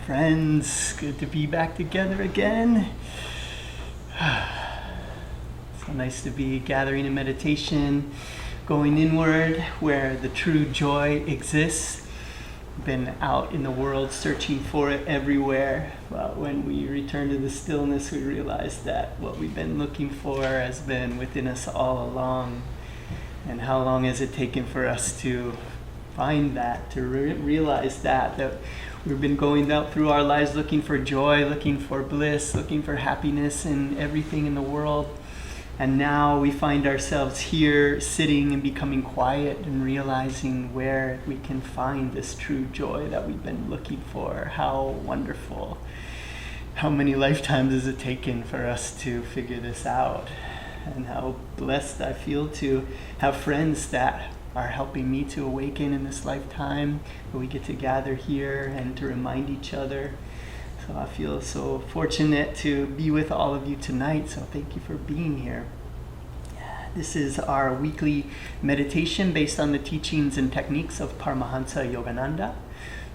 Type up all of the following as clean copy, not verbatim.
Friends, good to be back together again. So nice to be gathering in meditation, going inward where the true joy exists. Been out in the world searching for it everywhere. But when we return to the stillness, we realize that what we've been looking for has been within us all along. And how long has it taken for us to find that, to realize that we've been going out through our lives looking for joy, looking for bliss, looking for happiness in everything in the world. And now we find ourselves here sitting and becoming quiet and realizing where we can find this true joy that we've been looking for. How wonderful. How many lifetimes has it taken for us to figure this out? And how blessed I feel to have friends that are helping me to awaken in this lifetime, where we get to gather here and to remind each other. So I feel so fortunate to be with all of you tonight, so thank you for being here. This is our weekly meditation based on the teachings and techniques of Paramhansa Yogananda.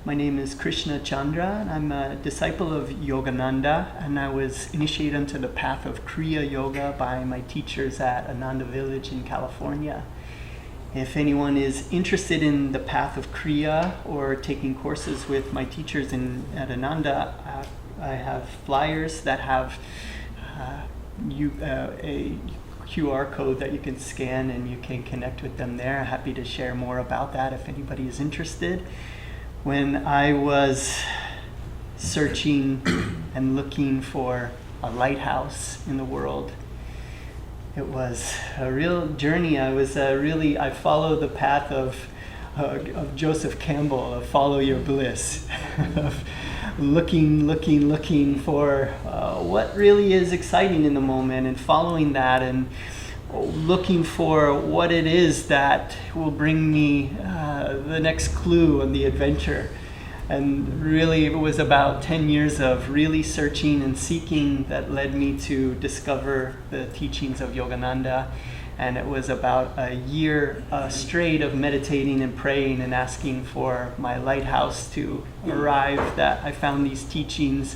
My name is Krishna Chandra, and I'm a disciple of Yogananda, and I was initiated into the path of Kriya Yoga by my teachers at Ananda Village in California. If anyone is interested in the path of Kriya or taking courses with my teachers at Ananda, I have flyers that have a QR code that you can scan and you can connect with them there. I'm happy to share more about that if anybody is interested. When I was searching and looking for a lighthouse in the world, it was a real journey. I followed the path of Joseph Campbell, of follow your bliss, of looking for what really is exciting in the moment and following that and looking for what it is that will bring me the next clue on the adventure. And really, it was about 10 years of really searching and seeking that led me to discover the teachings of Yogananda. And it was about a year straight of meditating and praying and asking for my lighthouse to arrive that I found these teachings.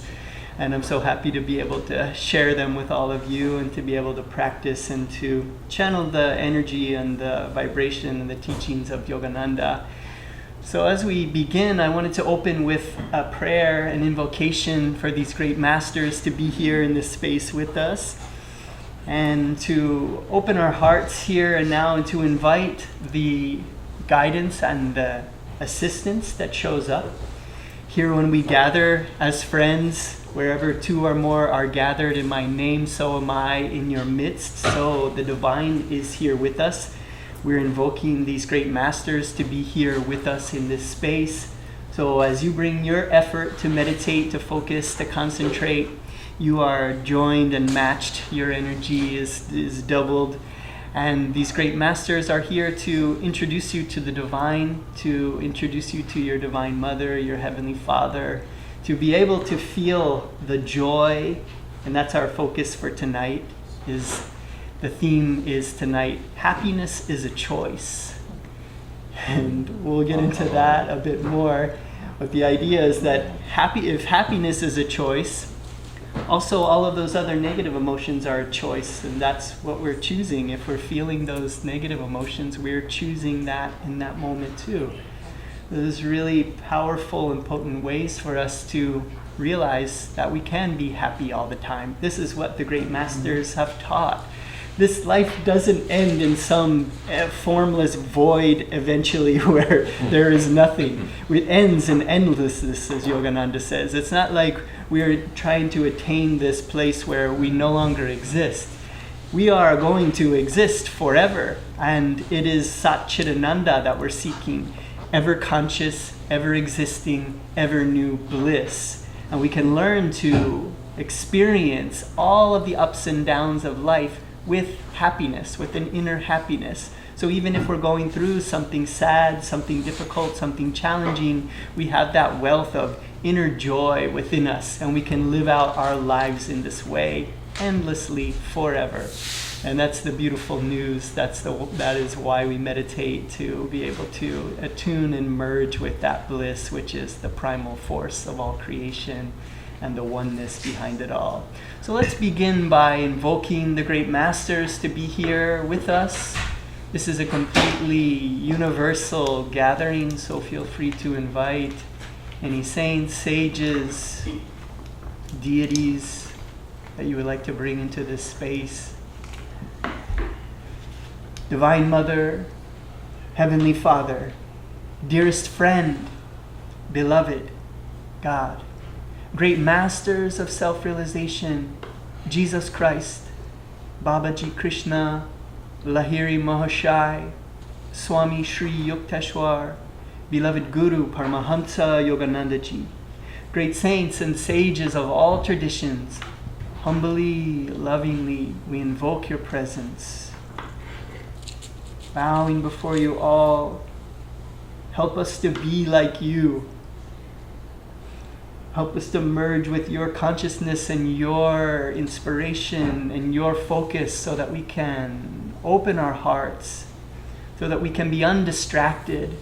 And I'm so happy to be able to share them with all of you and to be able to practice and to channel the energy and the vibration and the teachings of Yogananda. So as we begin, I wanted to open with a prayer and invocation for these great masters to be here in this space with us, and to open our hearts here and now and to invite the guidance and the assistance that shows up here when we gather as friends. Wherever two or more are gathered in my name, so am I in your midst. So the divine is here with us. We're invoking these great masters to be here with us in this space. So as you bring your effort to meditate, to focus, to concentrate, you are joined and matched. Your energy is doubled. And these great masters are here to introduce you to the divine, to introduce you to your divine mother, your heavenly father, to be able to feel the joy. And that's our focus for tonight. The theme is tonight, happiness is a choice. And we'll get into that a bit more. But the idea is that if happiness is a choice, also all of those other negative emotions are a choice. And that's what we're choosing. If we're feeling those negative emotions, we're choosing that in that moment too. There's really powerful and potent ways for us to realize that we can be happy all the time. This is what the great masters have taught. This life doesn't end in some formless void eventually where there is nothing. It ends in endlessness, as Yogananda says. It's not like we're trying to attain this place where we no longer exist. We are going to exist forever, and it is Satchidananda that we're seeking. Ever conscious, ever existing, ever new bliss. And we can learn to experience all of the ups and downs of life with happiness, with an inner happiness. So even if we're going through something sad, something difficult, something challenging, we have that wealth of inner joy within us, and we can live out our lives in this way endlessly forever. And that's the beautiful news. That is why we meditate, to be able to attune and merge with that bliss, which is the primal force of all creation and the oneness behind it all. So let's begin by invoking the great masters to be here with us. This is a completely universal gathering, so feel free to invite any saints, sages, deities that you would like to bring into this space. Divine Mother, Heavenly Father, dearest friend, beloved God, great masters of self-realization, Jesus Christ, Babaji Krishna, Lahiri Mahashai, Swami Sri Yukteswar, beloved Guru Paramhansa Yogananda Ji, great saints and sages of all traditions, humbly, lovingly, we invoke your presence. Bowing before you all, help us to be like you. Help us to merge with your consciousness and your inspiration and your focus so that we can open our hearts, so that we can be undistracted,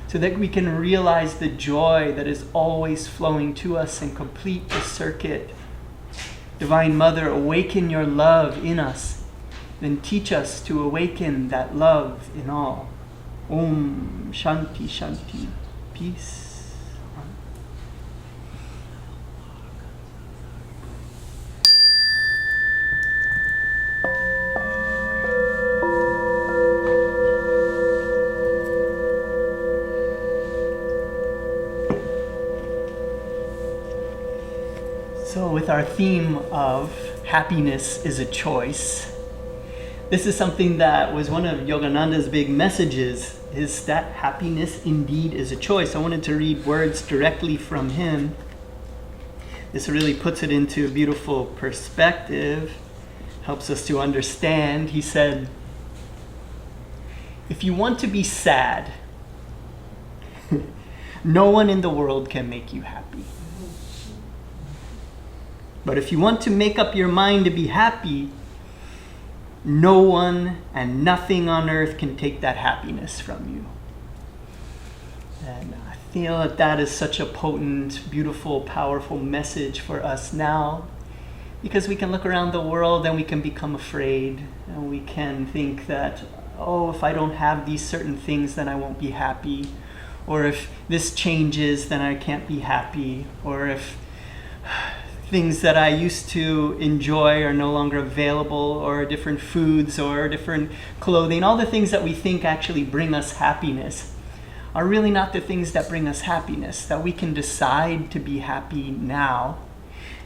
so that we can realize the joy that is always flowing to us and complete the circuit. Divine Mother, awaken your love in us. Then teach us to awaken that love in all. Om Shanti Shanti. Peace. So with our theme of happiness is a choice, this is something that was one of Yogananda's big messages, is that happiness indeed is a choice. I wanted to read words directly from him. This really puts it into a beautiful perspective, helps us to understand. He said, if you want to be sad, no one in the world can make you happy. But if you want to make up your mind to be happy, no one and nothing on earth can take that happiness from you. And I feel that that is such a potent, beautiful, powerful message for us now, because we can look around the world and we can become afraid, and we can think that, oh, if I don't have these certain things, then I won't be happy. Or if this changes, then I can't be happy. Or if things that I used to enjoy are no longer available, or different foods or different clothing, all the things that we think actually bring us happiness are really not the things that bring us happiness, that we can decide to be happy now.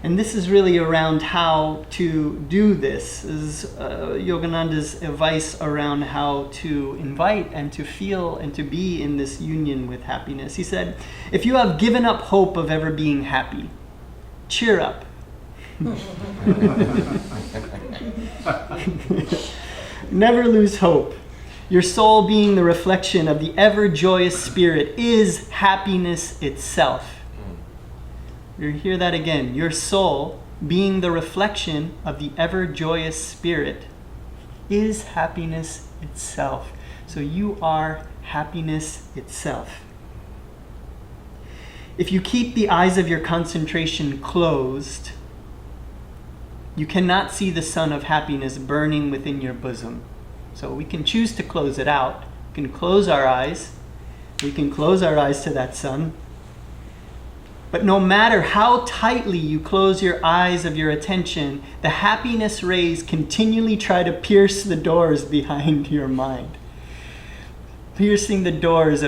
And this is really around how to do this. This is Yogananda's advice around how to invite and to feel and to be in this union with happiness. He said, if you have given up hope of ever being happy, cheer up. Never lose hope. Your soul, being the reflection of the ever-joyous spirit, is happiness itself. You hear that again. Your soul, being the reflection of the ever-joyous spirit, is happiness itself. So you are happiness itself. If you keep the eyes of your concentration closed, you cannot see the sun of happiness burning within your bosom. So we can choose to close it out. We can close our eyes. We can close our eyes to that sun. But no matter how tightly you close your eyes of your attention, the happiness rays continually try to pierce the doors behind your mind. Piercing the doors.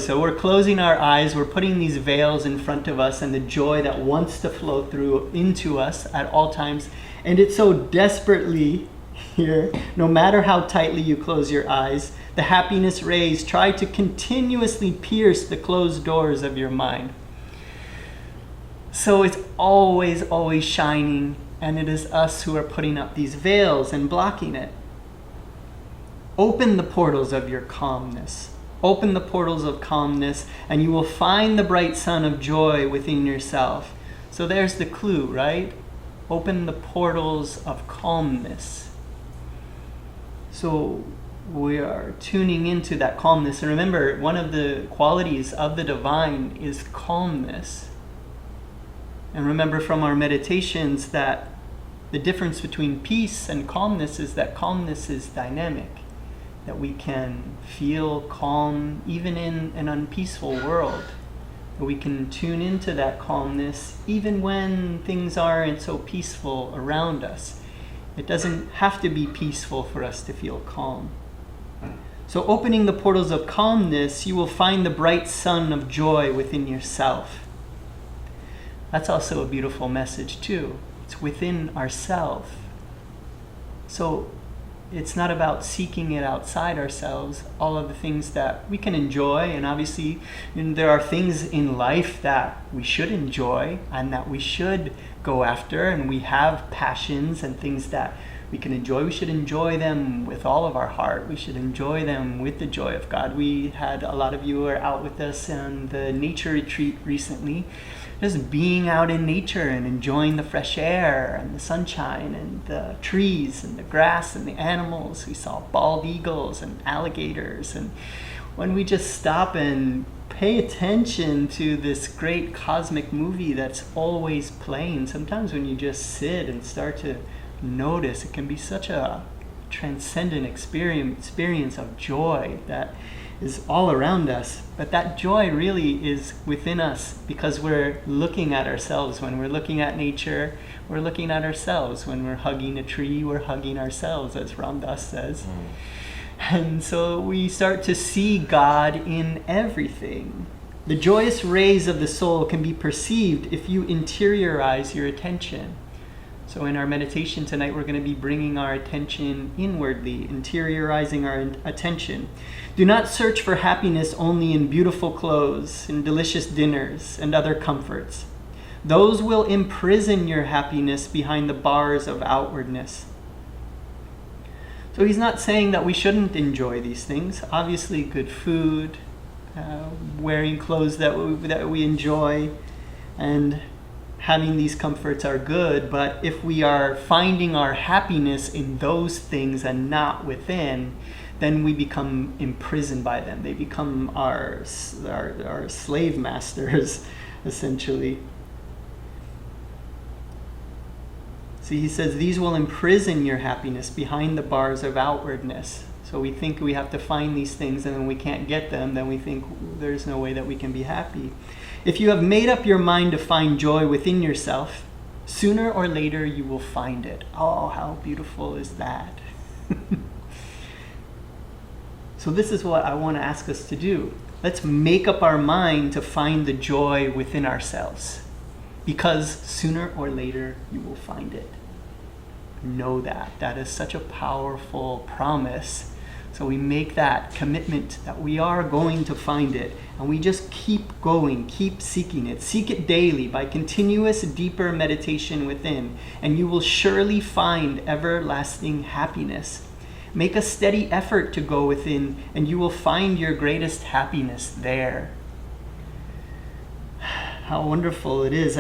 So we're closing our eyes, we're putting these veils in front of us and the joy that wants to flow through into us at all times. And it's so desperately here, no matter how tightly you close your eyes, the happiness rays try to continuously pierce the closed doors of your mind. So it's always, always shining, and it is us who are putting up these veils and blocking it. Open the portals of your calmness. Open the portals of calmness, and you will find the bright sun of joy within yourself. So there's the clue, right? Open the portals of calmness. So we are tuning into that calmness. And remember, one of the qualities of the divine is calmness. And remember from our meditations that the difference between peace and calmness is that calmness is dynamic. That we can feel calm even in an unpeaceful world. That we can tune into that calmness even when things aren't so peaceful around us. It doesn't have to be peaceful for us to feel calm. So opening the portals of calmness, you will find the bright sun of joy within yourself. That's also a beautiful message too. It's within ourselves. So it's not about seeking it outside ourselves, all of the things that we can enjoy. And obviously, there are things in life that we should enjoy and that we should go after. And we have passions and things that we can enjoy. We should enjoy them with all of our heart. We should enjoy them with the joy of God. We had a lot of you who were out with us on the nature retreat recently. Just being out in nature and enjoying the fresh air and the sunshine and the trees and the grass and the animals. We saw bald eagles and alligators. And when we just stop and pay attention to this great cosmic movie that's always playing, sometimes when you just sit and start to notice, it can be such a transcendent experience of joy that is all around us. But that joy really is within us because we're looking at ourselves. When we're looking at nature, we're looking at ourselves. When we're hugging a tree, we're hugging ourselves, as Ram Dass says. And so we start to see God in everything. The joyous rays of the soul can be perceived if you interiorize your attention. So in our meditation tonight, we're going to be bringing our attention inwardly, interiorizing our attention. Do not search for happiness only in beautiful clothes, in delicious dinners, and other comforts. Those will imprison your happiness behind the bars of outwardness. So he's not saying that we shouldn't enjoy these things. Obviously, good food, wearing clothes that we enjoy, and having these comforts are good, but if we are finding our happiness in those things and not within, then we become imprisoned by them. They become our slave masters, essentially. See, he says, these will imprison your happiness behind the bars of outwardness. So we think we have to find these things, and when we can't get them, then we think there's no way that we can be happy. If you have made up your mind to find joy within yourself, sooner or later you will find it. Oh, how beautiful is that? So this is what I want to ask us to do. Let's make up our mind to find the joy within ourselves. Because sooner or later you will find it. Know that. That is such a powerful promise. So we make that commitment that we are going to find it. And we just keep going, keep seeking it. Seek it daily by continuous, deeper meditation within. And you will surely find everlasting happiness. Make a steady effort to go within, and you will find your greatest happiness there. How wonderful it is.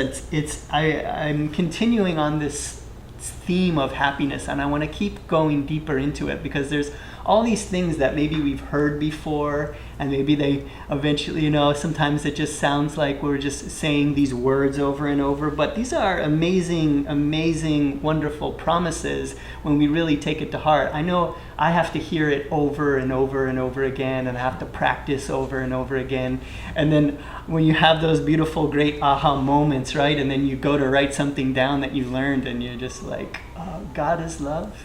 I'm continuing on this theme of happiness, and I want to keep going deeper into it because there's all these things that maybe we've heard before, and maybe they eventually, sometimes it just sounds like we're just saying these words over and over, but these are amazing, amazing, wonderful promises when we really take it to heart. I know I have to hear it over and over and over again, and I have to practice over and over again. And then when you have those beautiful, great aha moments, right? And then you go to write something down that you learned, and you're just like, oh, God is love.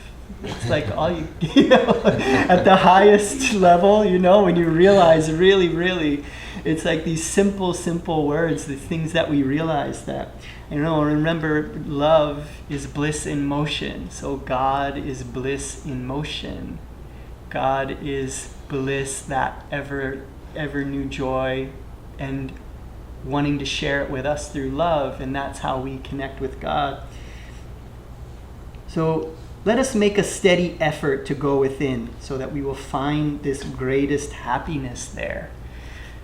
It's like all at the highest level, when you realize really, it's like these simple words, the things that we realize that, remember, love is bliss in motion. So God is bliss in motion. God is bliss, that ever new joy, and wanting to share it with us through love, and that's how we connect with God. So let us make a steady effort to go within so that we will find this greatest happiness there.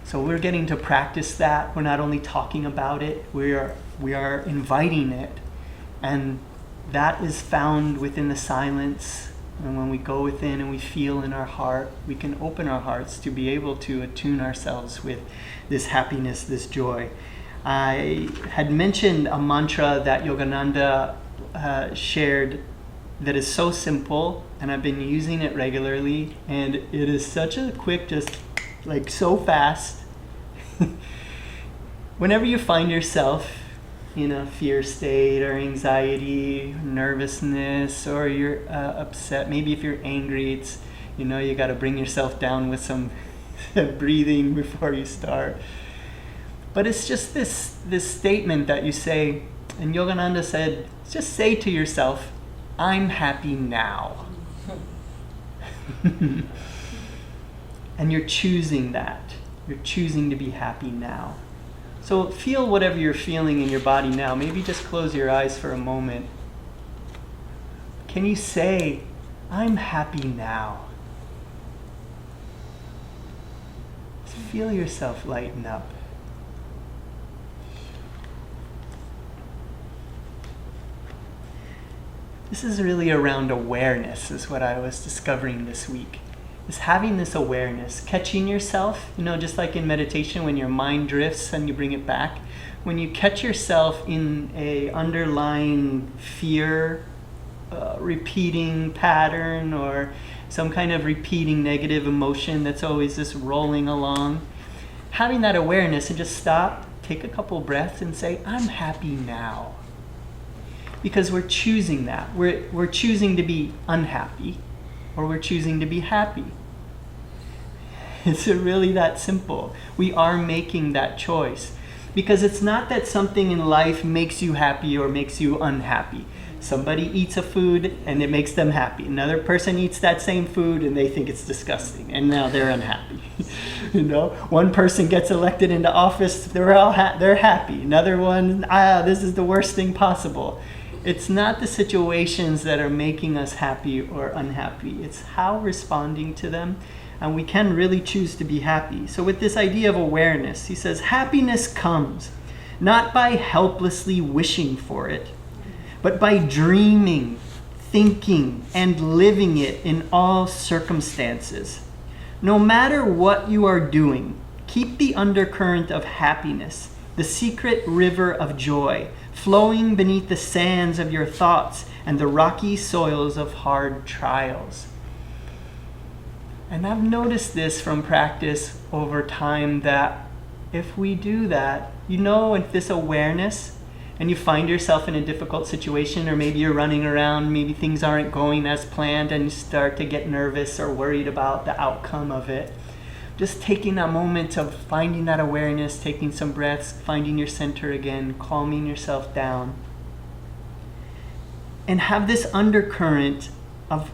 So we're getting to practice that. We're not only talking about it, we are inviting it. And that is found within the silence. And when we go within and we feel in our heart, we can open our hearts to be able to attune ourselves with this happiness, this joy. I had mentioned a mantra that Yogananda shared that is so simple, and I've been using it regularly, and it is such a quick, just like so fast. Whenever you find yourself in a fear state or anxiety, nervousness, or you're upset, maybe if you're angry, it's, you got to bring yourself down with some breathing before you start. But it's just this statement that you say, and Yogananda said, just say to yourself, I'm happy now. And you're choosing that. You're choosing to be happy now. So feel whatever you're feeling in your body now. Maybe just close your eyes for a moment. Can you say, I'm happy now? Just feel yourself lighten up. This is really around awareness, is what I was discovering this week. Is having this awareness, catching yourself, just like in meditation when your mind drifts and you bring it back. When you catch yourself in a underlying fear, repeating pattern, or some kind of repeating negative emotion that's always just rolling along, having that awareness and just stop, take a couple breaths and say, I'm happy now. Because we're choosing that. We're choosing to be unhappy, or we're choosing to be happy. It's really that simple. We are making that choice. Because it's not that something in life makes you happy or makes you unhappy. Somebody eats a food and it makes them happy. Another person eats that same food and they think it's disgusting, and now they're unhappy. One person gets elected into office, they're happy. Another one, this is the worst thing possible. It's not the situations that are making us happy or unhappy. It's how we're responding to them, and we can really choose to be happy. So with this idea of awareness, he says, happiness comes not by helplessly wishing for it, but by dreaming, thinking, and living it in all circumstances. No matter what you are doing, keep the undercurrent of happiness, the secret river of joy, flowing beneath the sands of your thoughts and the rocky soils of hard trials. And I've noticed this from practice over time, that if we do that, if this awareness, and you find yourself in a difficult situation, or maybe you're running around, maybe things aren't going as planned, and you start to get nervous or worried about the outcome of it, just taking that moment of finding that awareness, taking some breaths, finding your center again, calming yourself down, and have this undercurrent of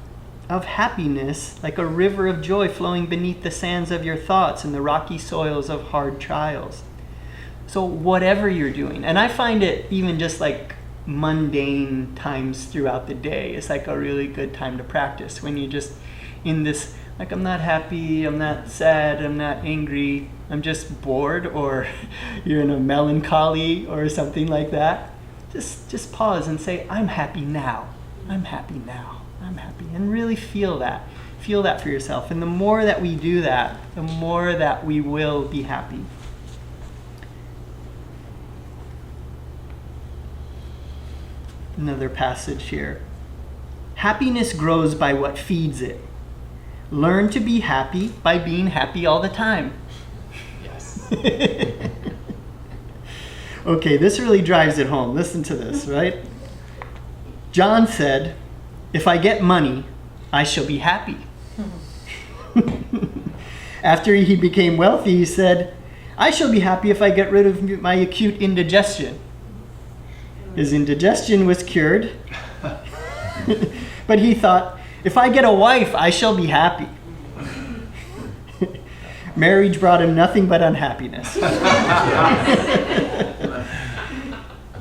happiness, like a river of joy flowing beneath the sands of your thoughts and the rocky soils of hard trials. So whatever you're doing, and I find it even just like mundane times throughout the day, it's like a really good time to practice when you're just in this, like, I'm not happy, I'm not sad, I'm not angry, I'm just bored, or you're in a melancholy or something like that. Just pause and say, I'm happy now. I'm happy now. I'm happy. And really feel that. Feel that for yourself. And the more that we do that, the more that we will be happy. Another passage here. Happiness grows by what feeds it. Learn to be happy by being happy all the time. Yes. Okay, this really drives it home. Listen to this, right? John said, if I get money, I shall be happy. After he became wealthy, he said, I shall be happy if I get rid of my acute indigestion. His indigestion was cured. But he thought, if I get a wife, I shall be happy. Marriage brought him nothing but unhappiness.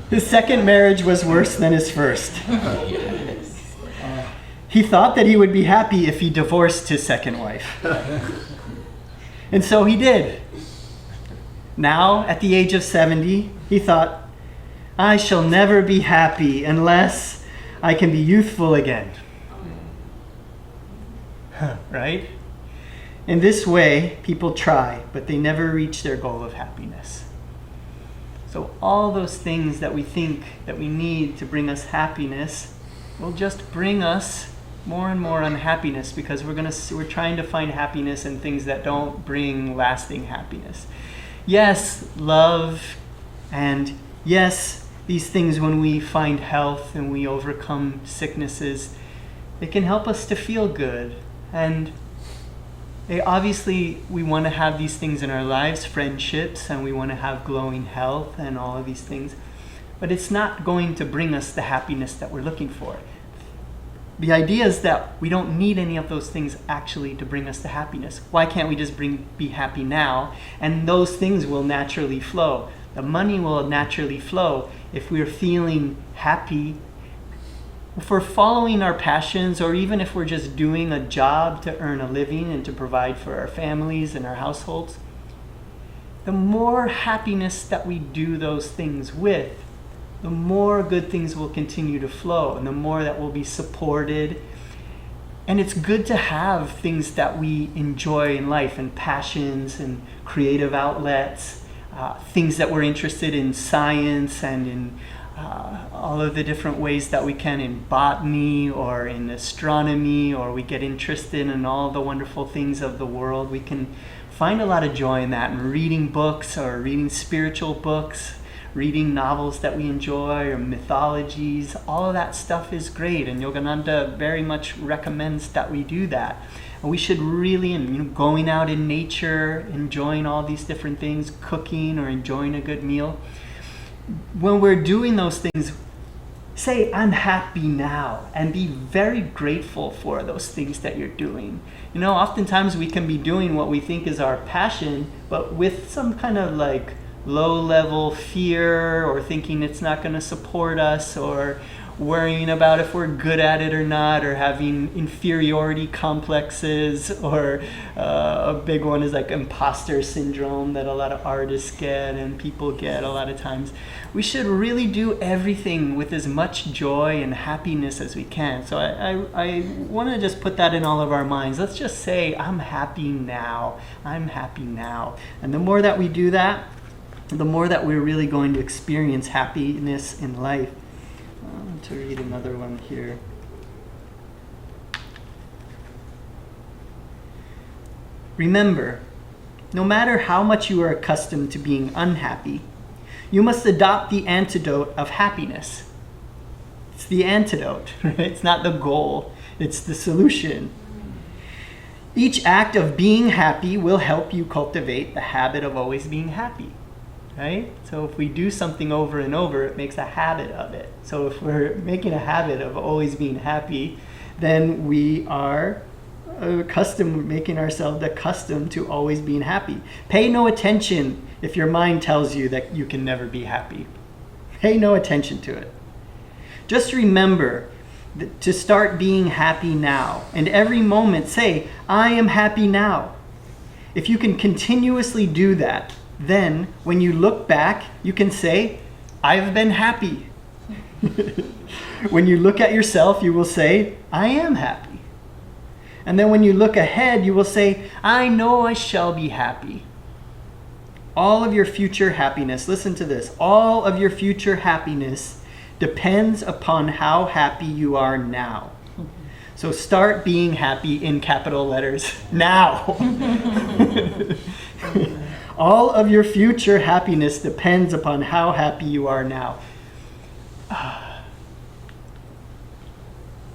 His second marriage was worse than his first. He thought that he would be happy if he divorced his second wife. And so he did. Now, at the age of 70, he thought, I shall never be happy unless I can be youthful again. Right? In this way, people try, but they never reach their goal of happiness. So all those things that we think that we need to bring us happiness will just bring us more and more unhappiness, because we're trying to find happiness in things that don't bring lasting happiness. Yes, love, and yes, these things, when we find health and we overcome sicknesses, they can help us to feel good. And obviously, we want to have these things in our lives, friendships, and we want to have glowing health and all of these things. But it's not going to bring us the happiness that we're looking for. The idea is that we don't need any of those things actually to bring us the happiness. Why can't we just be happy now? And those things will naturally flow. The money will naturally flow if we're feeling happy. If we're following our passions, or even if we're just doing a job to earn a living and to provide for our families and our households, the more happiness that we do those things with, the more good things will continue to flow, and the more that will be supported. And it's good to have things that we enjoy in life, and passions and creative outlets, things that we're interested in science and in all of the different ways that we can in botany or in astronomy, or we get interested in all the wonderful things of the world. We can find a lot of joy in that, and reading books or reading spiritual books, reading novels that we enjoy, or mythologies. All of that stuff is great, and Yogananda very much recommends that we do that. And we should really, going out in nature, enjoying all these different things, cooking or enjoying a good meal. When we're doing those things, say, I'm happy now, and be very grateful for those things that you're doing. Oftentimes we can be doing what we think is our passion, but with some kind of like low-level fear, or thinking it's not going to support us, or worrying about if we're good at it or not, or having inferiority complexes, or a big one is like imposter syndrome that a lot of artists get and people get a lot of times. We should really do everything with as much joy and happiness as we can. So I want to just put that in all of our minds. Let's just say, I'm happy now. I'm happy now. And the more that we do that, the more that we're really going to experience happiness in life. To read another one here. Remember, no matter how much you are accustomed to being unhappy, you must adopt the antidote of happiness. It's the antidote, right? It's not the goal, it's the solution. Each act of being happy will help you cultivate the habit of always being happy. Right? So if we do something over and over, it makes a habit of it. So if we're making a habit of always being happy, then we are making ourselves accustomed to always being happy. Pay no attention if your mind tells you that you can never be happy. Pay no attention to it. Just remember to start being happy now. And every moment say, I am happy now. If you can continuously do that, then when you look back, you can say, I've been happy. When you look at yourself, you will say, I am happy. And then when you look ahead, you will say, I know I shall be happy. All of your future happiness, listen to this, all of your future happiness depends upon how happy you are now. So start being happy in capital letters now. All of your future happiness depends upon how happy you are now.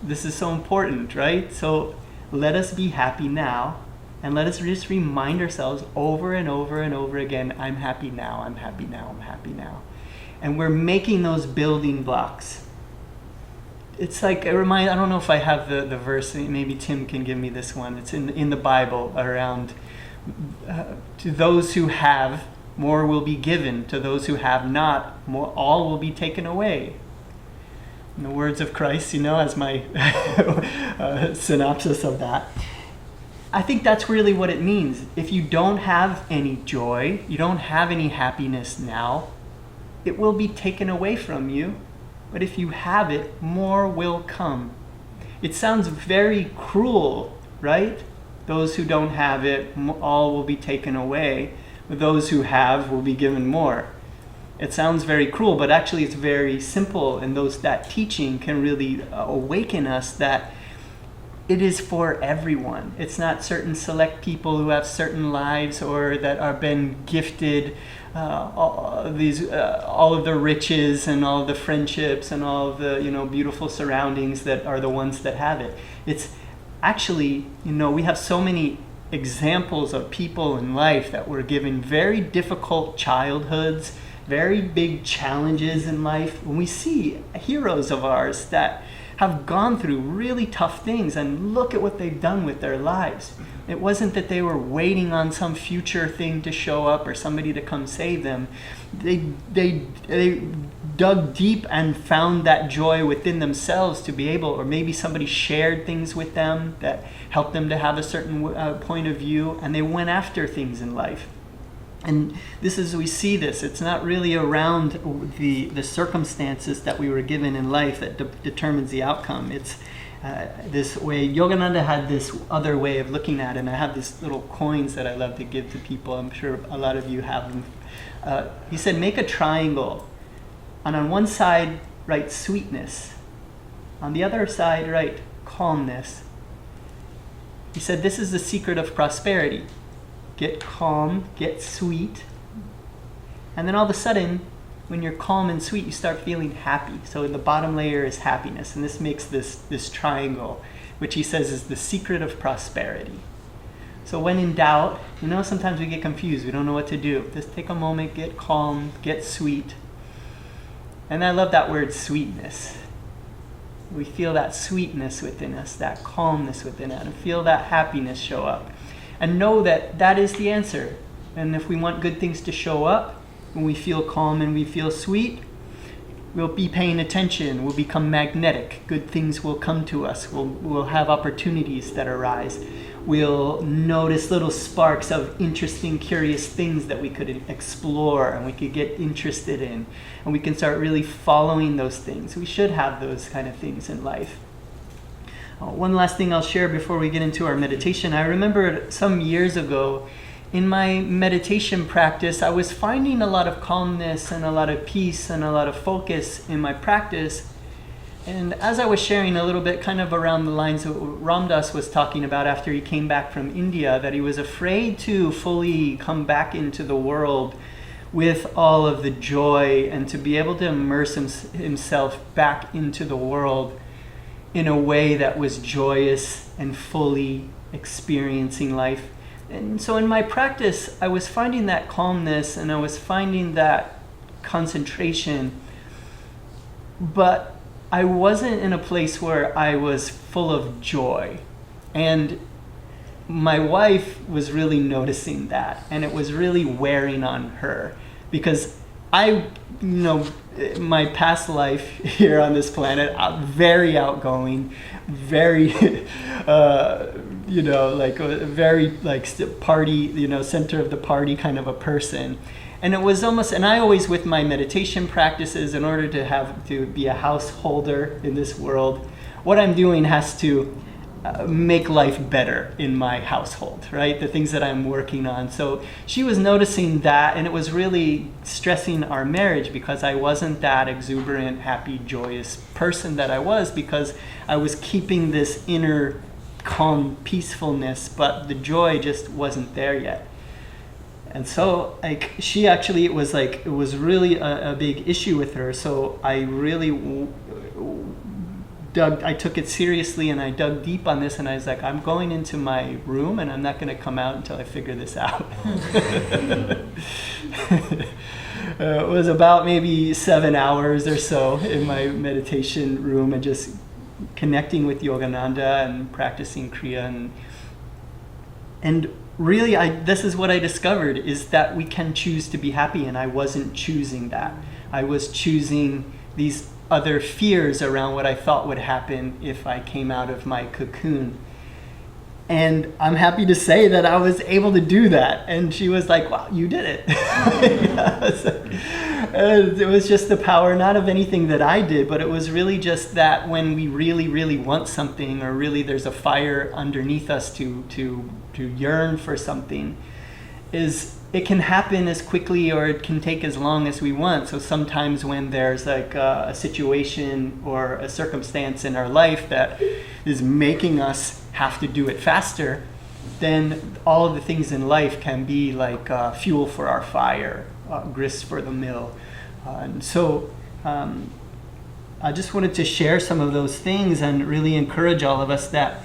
This is so important, right? So let us be happy now, and let us just remind ourselves over and over and over again, I'm happy now, I'm happy now, I'm happy now. And we're making those building blocks. It's like, I don't know if I have the verse, maybe Tim can give me this one. It's in the Bible around, to those who have, more will be given. To those who have not, all will be taken away. In the words of Christ, as my synopsis of that. I think that's really what it means. If you don't have any joy, you don't have any happiness now, it will be taken away from you. But if you have it, more will come. It sounds very cruel, right? Those who don't have it, all will be taken away. But those who have will be given more. It sounds very cruel, but actually it's very simple. And that teaching can really awaken us that it is for everyone. It's not certain select people who have certain lives or that are been gifted all of the riches and all of the friendships and all of the beautiful surroundings that are the ones that have it. It's actually, we have so many examples of people in life that were given very difficult childhoods, very big challenges in life. When we see heroes of ours that have gone through really tough things and look at what they've done with their lives. It wasn't that they were waiting on some future thing to show up or somebody to come save them. They dug deep and found that joy within themselves to be able, or maybe somebody shared things with them that helped them to have a certain point of view, and they went after things in life. And we see this. It's not really around the circumstances that we were given in life that determines the outcome. It's this way. Yogananda had this other way of looking at it, and I have these little coins that I love to give to people. I'm sure a lot of you have them. He said, make a triangle. And on one side, write sweetness. On the other side, write calmness. He said, this is the secret of prosperity. Get calm, get sweet. And then all of a sudden, when you're calm and sweet, you start feeling happy. So the bottom layer is happiness. And this makes this triangle, which he says is the secret of prosperity. So when in doubt, sometimes we get confused. We don't know what to do. Just take a moment, get calm, get sweet. And I love that word, sweetness. We feel that sweetness within us, that calmness within us, and feel that happiness show up. And know that is the answer. And if we want good things to show up, when we feel calm and we feel sweet, we'll be paying attention. We'll become magnetic. Good things will come to us. We'll have opportunities that arise. We'll notice little sparks of interesting, curious things that we could explore and we could get interested in. And we can start really following those things. We should have those kind of things in life. One last thing I'll share before we get into our meditation. I remember some years ago in my meditation practice, I was finding a lot of calmness and a lot of peace and a lot of focus in my practice. And as I was sharing a little bit kind of around the lines of what Ram Dass was talking about after he came back from India, that he was afraid to fully come back into the world with all of the joy and to be able to immerse himself back into the world in a way that was joyous and fully experiencing life. And so in my practice, I was finding that calmness and I was finding that concentration, but I wasn't in a place where I was full of joy. And my wife was really noticing that, and it was really wearing on her because my past life here on this planet, very outgoing, very, very party, center of the party kind of a person. And it was almost, and I always with my meditation practices, in order to be a householder in this world, what I'm doing has to make life better in my household, right? The things that I'm working on. So she was noticing that, and it was really stressing our marriage because I wasn't that exuberant, happy, joyous person that I was, because I was keeping this inner calm peacefulness, but the joy just wasn't there yet. And so she actually, it was really a big issue with her. So I really I took it seriously and I dug deep on this, and I was like, I'm going into my room and I'm not going to come out until I figure this out. It was about maybe 7 hours or so in my meditation room and just connecting with Yogananda and practicing Kriya. And really, this is what I discovered, is that we can choose to be happy, and I wasn't choosing that. I was choosing these other fears around what I thought would happen if I came out of my cocoon. And I'm happy to say that I was able to do that. And she was like, wow, you did it. It was just the power, not of anything that I did, but it was really just that when we really, really want something, or really there's a fire underneath us to yearn for something, is it can happen as quickly or it can take as long as we want. So sometimes when there's like a situation or a circumstance in our life that is making us have to do it faster, then all of the things in life can be like fuel for our fire, grist for the mill. And so I just wanted to share some of those things and really encourage all of us that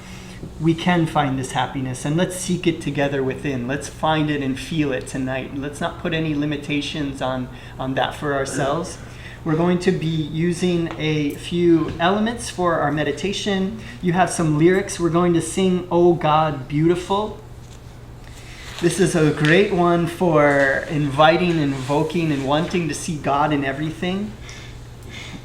we can find this happiness, and let's seek it together within. Let's find it and feel it tonight. Let's not put any limitations on that for ourselves. We're going to be using a few elements for our meditation. You have some lyrics. We're going to sing, "Oh God, Beautiful." This is a great one for inviting, invoking, and wanting to see God in everything.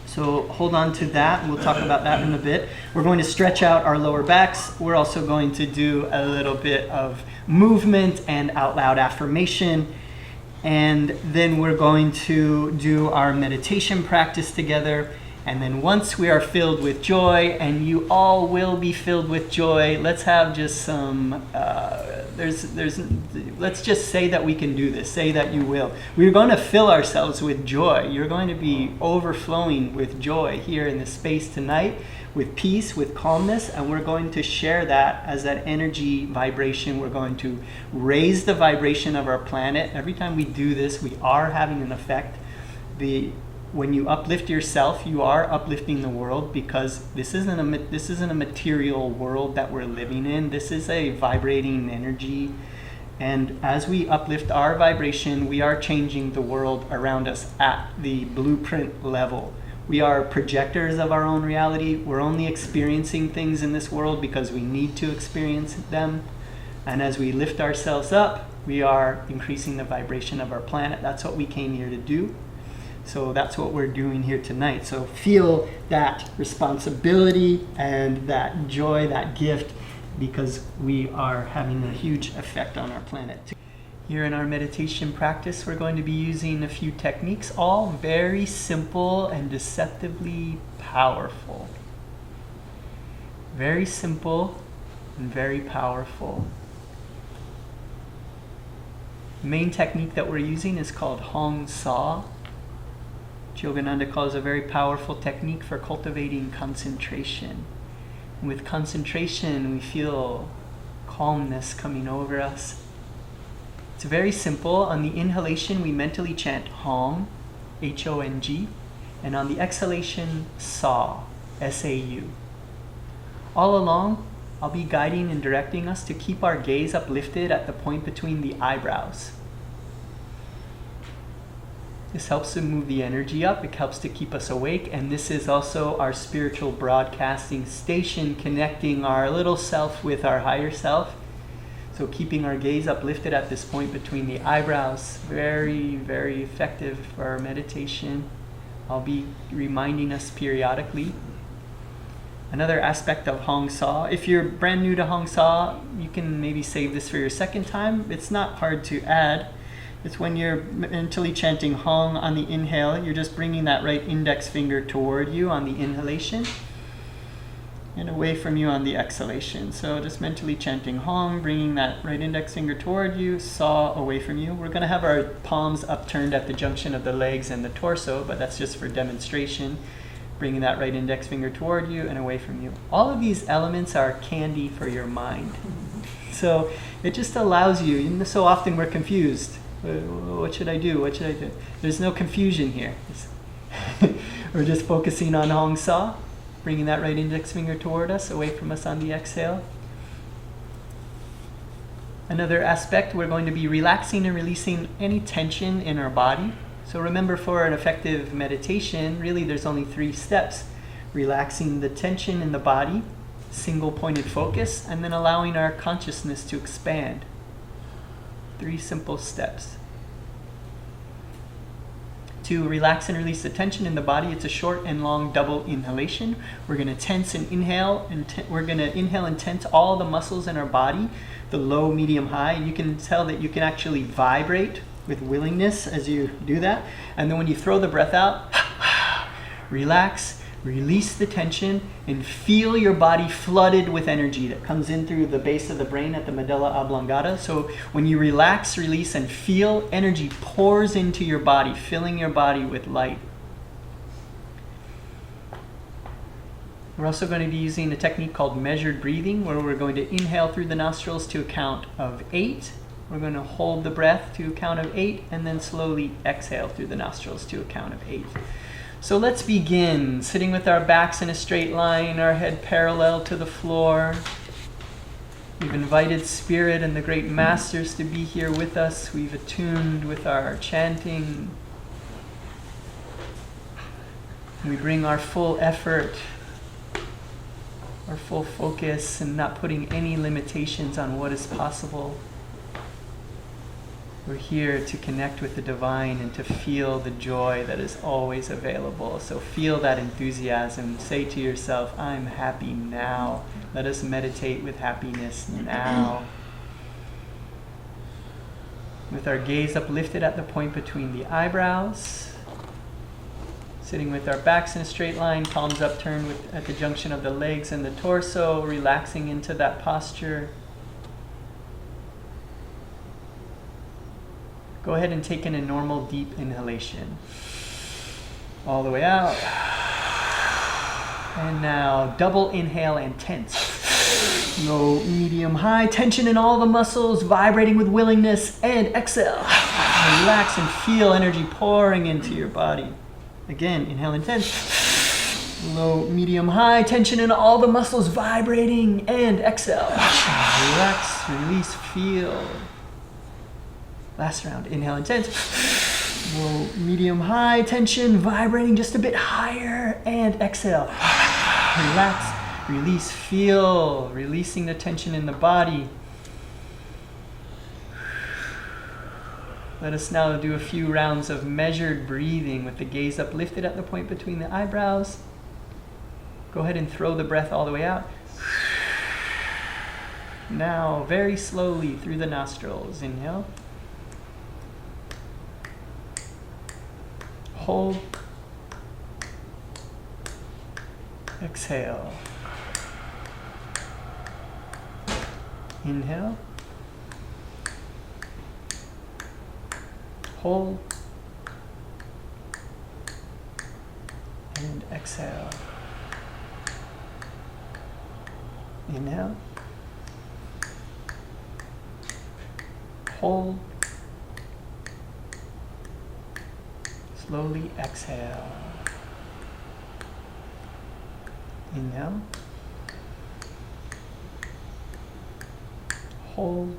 So hold on to that, and we'll talk about that in a bit. We're going to stretch out our lower backs. We're also going to do a little bit of movement and out loud affirmation. And then we're going to do our meditation practice together. And then once we are filled with joy, and you all will be filled with joy, let's have just some, let's just say that we can do this. Say that you will. We're going to fill ourselves with joy. You're going to be overflowing with joy here in this space tonight, with peace, with calmness, and we're going to share that as that energy vibration. We're going to raise the vibration of our planet. Every time we do this, we are having an effect. When you uplift yourself, you are uplifting the world, because this isn't a material world that we're living in. This is a vibrating energy. And as we uplift our vibration, we are changing the world around us at the blueprint level. We are projectors of our own reality. We're only experiencing things in this world because we need to experience them. And as we lift ourselves up, we are increasing the vibration of our planet. That's what we came here to do. So that's what we're doing here tonight. So feel that responsibility and that joy, that gift, because we are having a huge effect on our planet. Here in our meditation practice, we're going to be using a few techniques, all very simple and deceptively powerful. Very simple and very powerful. The main technique that we're using is called Hong Sa. Yogananda calls a very powerful technique for cultivating concentration. And with concentration, we feel calmness coming over us. It's very simple. On the inhalation, we mentally chant Hong, H-O-N-G, and on the exhalation, Sa, S-A-U. All along, I'll be guiding and directing us to keep our gaze uplifted at the point between the eyebrows. This helps to move the energy up, it helps to keep us awake, and this is also our spiritual broadcasting station, connecting our little self with our higher self. So keeping our gaze uplifted at this point between the eyebrows, very, very effective for our meditation. I'll be reminding us periodically. Another aspect of Hong Sa, if you're brand new to Hong Sa, you can maybe save this for your second time. It's not hard to add. It's when you're mentally chanting Hong on the inhale, you're just bringing that right index finger toward you on the inhalation and away from you on the exhalation. So just mentally chanting Hong, bringing that right index finger toward you, Sa away from you. We're going to have our palms upturned at the junction of the legs and the torso, but that's just for demonstration. Bringing that right index finger toward you and away from you. All of these elements are candy for your mind. So it just allows you, so often we're confused. What should I do? What should I do? There's no confusion here. We're just focusing on Hong Sa, bringing that right index finger toward us, away from us on the exhale. Another aspect, we're going to be relaxing and releasing any tension in our body. So remember, for an effective meditation, really there's only 3 steps. Relaxing the tension in the body, single pointed focus, and then allowing our consciousness to expand. 3 simple steps. To relax and release the tension in the body, it's a short and long double inhalation. We're going to tense and inhale, and we're going to inhale and tense all the muscles in our body, the low, medium, high. And you can tell that you can actually vibrate with willingness as you do that. And then when you throw the breath out, relax, release the tension, and feel your body flooded with energy that comes in through the base of the brain at the medulla oblongata. So when you relax, release, and feel, energy pours into your body, filling your body with light. We're also going to be using a technique called measured breathing, where we're going to inhale through the nostrils to a count of 8. We're going to hold the breath to a count of 8, and then slowly exhale through the nostrils to a count of 8. So let's begin, sitting with our backs in a straight line, our head parallel to the floor. We've invited Spirit and the great masters to be here with us. We've attuned with our chanting. We bring our full effort, our full focus, and not putting any limitations on what is possible. We're here to connect with the divine and to feel the joy that is always available. So feel that enthusiasm. Say to yourself, I'm happy now. Let us meditate with happiness now. With our gaze uplifted at the point between the eyebrows. Sitting with our backs in a straight line, palms upturned at the junction of the legs and the torso, relaxing into that posture. Go ahead and take in a normal deep inhalation. All the way out. And now double inhale and tense. Low, medium, high. Tension in all the muscles, vibrating with willingness. And exhale. Relax and feel energy pouring into your body. Again, inhale and tense. Low, medium, high. Tension in all the muscles, vibrating. And exhale. Relax, release, feel. Last round, inhale and tense. Low, medium, high, tension, vibrating just a bit higher, and exhale. Relax, release, feel, releasing the tension in the body. Let us now do a few rounds of measured breathing with the gaze uplifted at the point between the eyebrows. Go ahead and throw the breath all the way out. Now, very slowly through the nostrils, inhale. Hold. Exhale. Inhale. Hold. And exhale. Inhale. Hold. Slowly exhale. Inhale. Hold.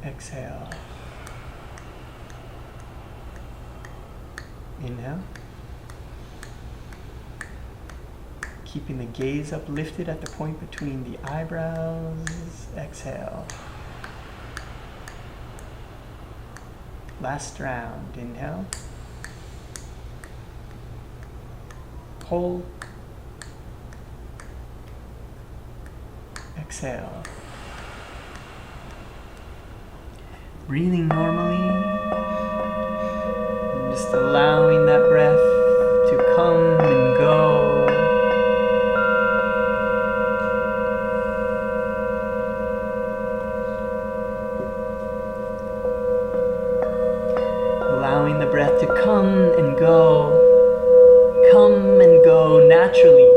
Exhale. Inhale. Keeping the gaze uplifted at the point between the eyebrows. Exhale. Last round. Inhale. Hold. Exhale. Breathing normally. Just allowing that breath to come and go. Allowing the breath to come and go naturally,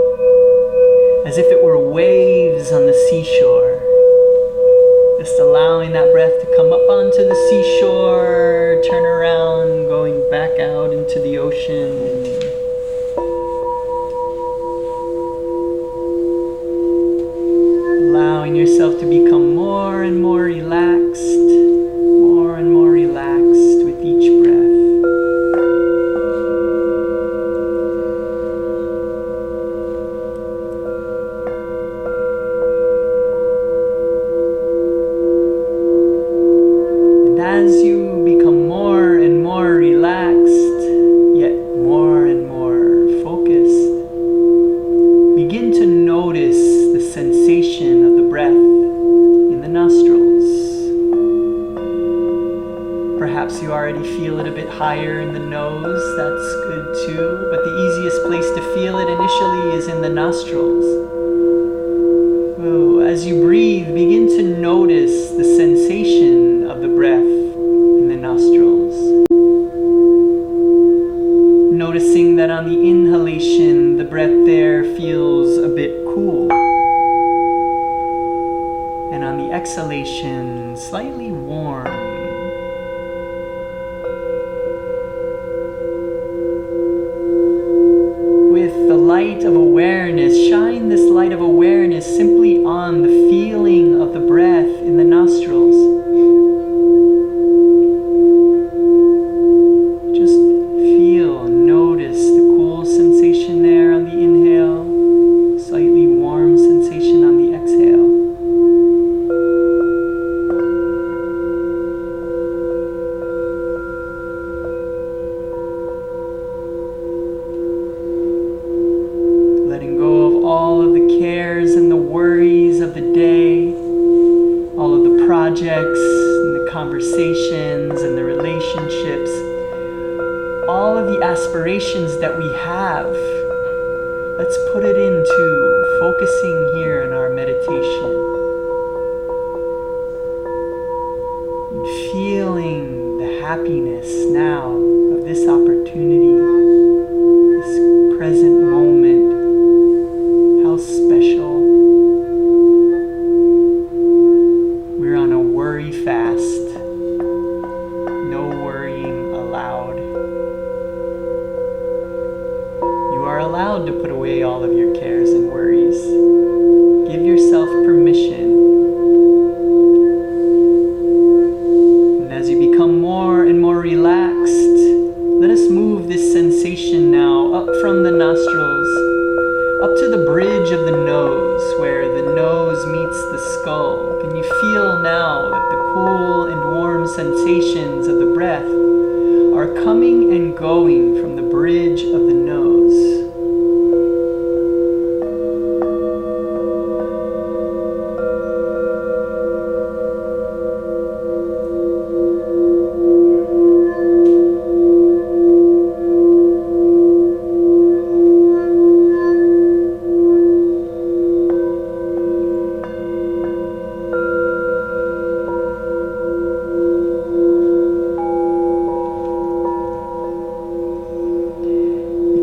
as if it were waves on the seashore. Just allowing that breath to come up onto the seashore, turn around, going back out into the ocean. Allowing yourself to become more and more relaxed with each breath. And as you become Perhaps you already feel it a bit higher in the nose. That's good too. But the easiest place to feel it initially is in the nostrils. Ooh, as you breathe, begin to notice the sensation of the breath in the nostrils. Noticing that on the inhalation, the breath there feels a bit cool. And on the exhalation, slightly warm. With the light of awareness, shine this light of awareness simply on the feeling of the breath in the nostrils. Just feel, notice the cool sensation there on the inhale, slightly warm sensation on the exhale. Letting go of all of the cares and the worries of the day, all of the projects and the conversations and the relationships, all of the aspirations that we have. Let's put it into focusing here in our meditation. And feeling the happiness now of this opportunity, this present moment. How special. We're on a worry fast. No worrying allowed. You are allowed to put away all of your cares and worries. Give yourself permission. And as you become more and more relaxed, let us move this sensation now up from the nostrils, up to the bridge of the nose, where the nose meets the skull. Can you feel now that the cool and warm sensations of the breath are coming and going from the bridge of the nose?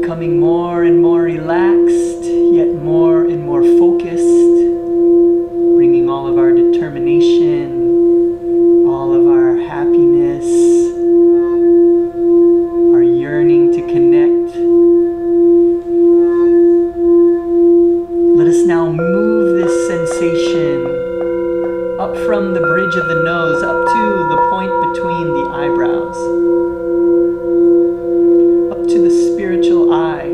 Becoming more and more relaxed, yet more and more focused, bringing all of our determination, all of our happiness, our yearning to connect. Let us now move this sensation up from the bridge of the nose, up to the point between the eyebrows, up to the spiritual eye.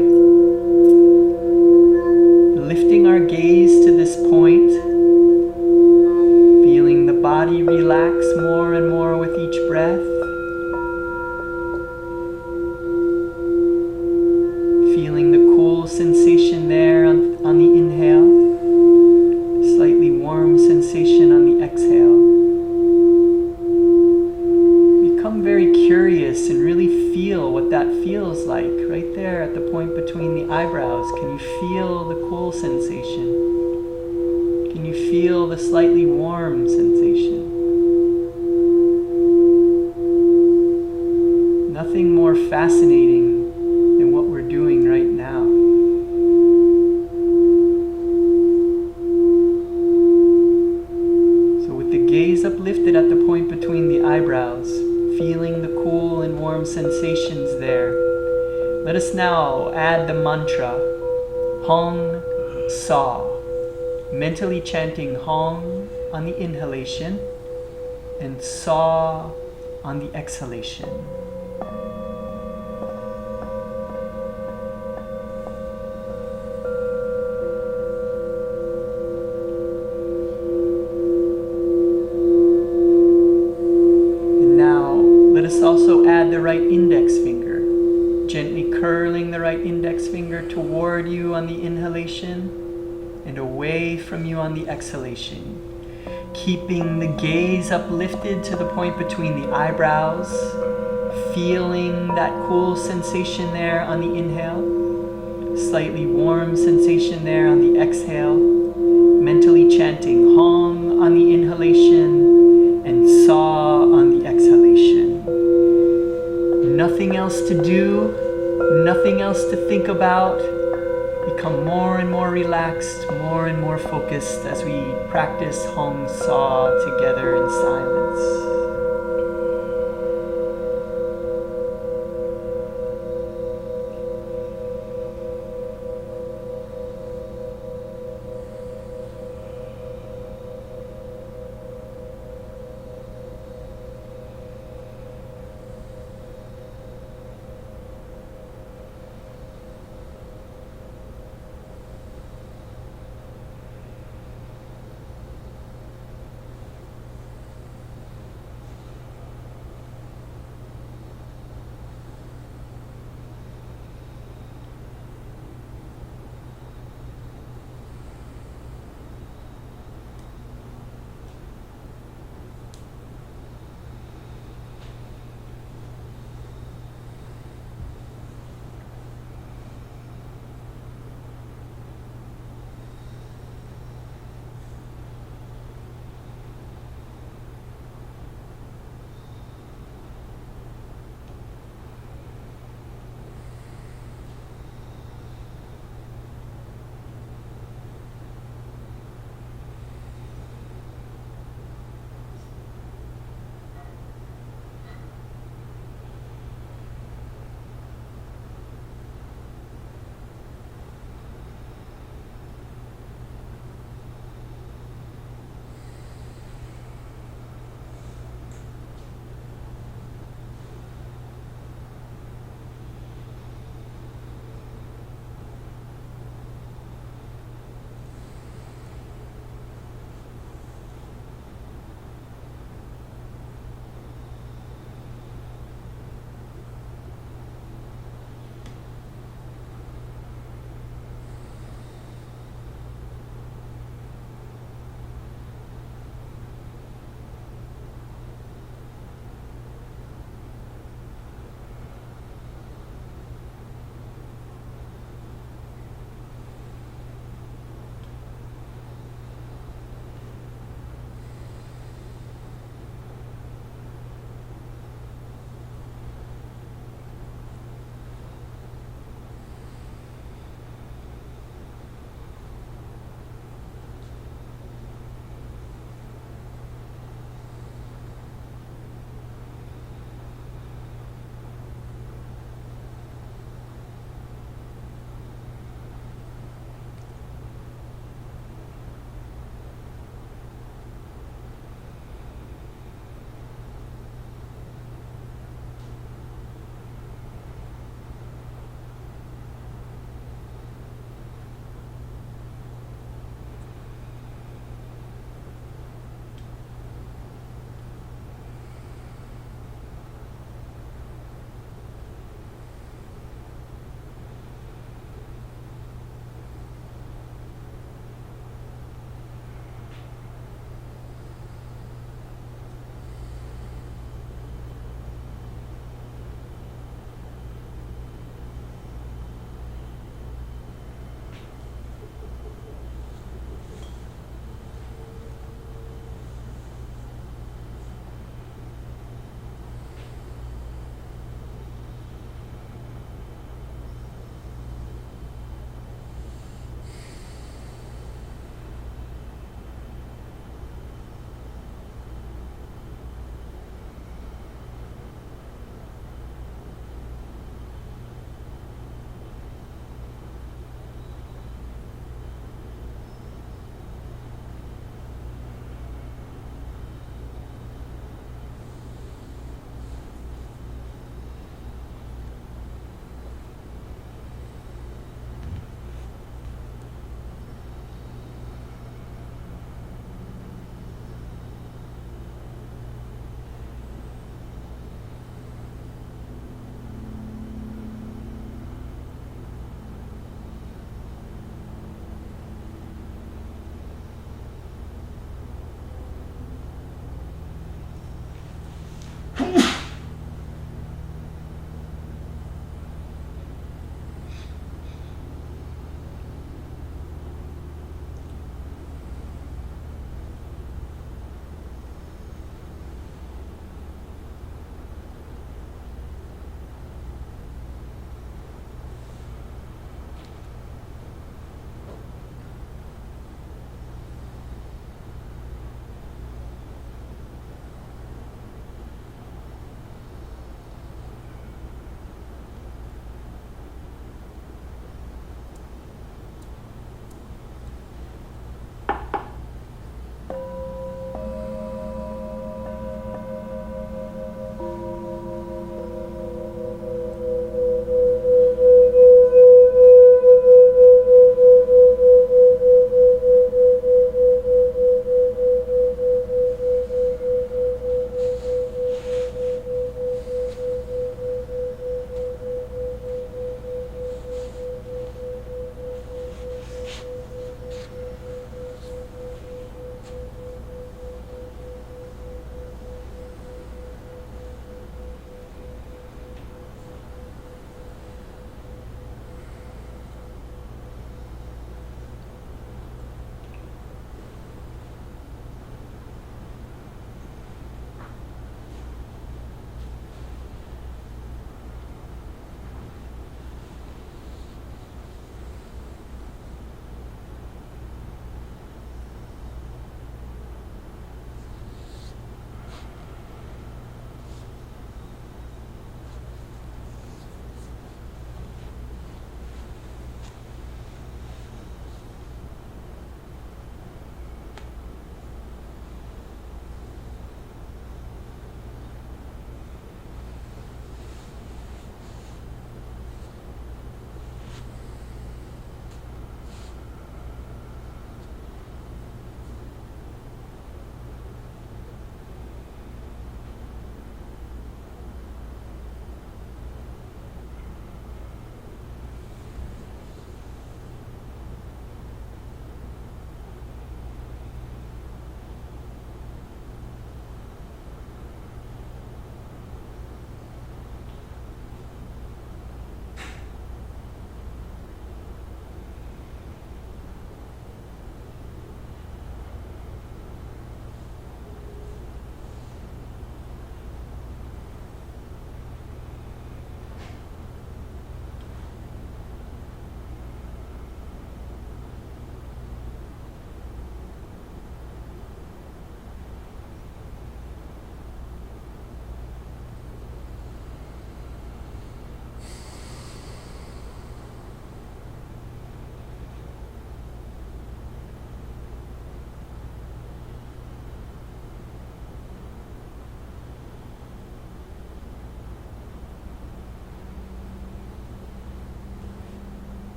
Lifting our gaze to this point, feeling the body relax more and more with each breath. Feeling the cool sensation there on the inhale, slightly warm sensation on the exhale. Become very curious and really feel what that feels like right there at the point between the eyebrows. Can you feel the cool sensation? Can you feel the slightly warm sensation? Nothing more fascinating than what we're doing right now. So with the gaze uplifted at the point between the eyebrows, feeling the cool and warm sensations there, let us now add the mantra Hong Sa, mentally chanting Hong on the inhalation and Sa on the exhalation. Also add the right index finger, gently curling the right index finger toward you on the inhalation and away from you on the exhalation. Keeping the gaze uplifted to the point between the eyebrows, feeling that cool sensation there on the inhale, slightly warm sensation there on the exhale, mentally chanting Hong on the inhalation and Sa on the exhalation. Nothing else to do, nothing else to think about. Become more and more relaxed, more and more focused as we practice Hong Sa together in silence.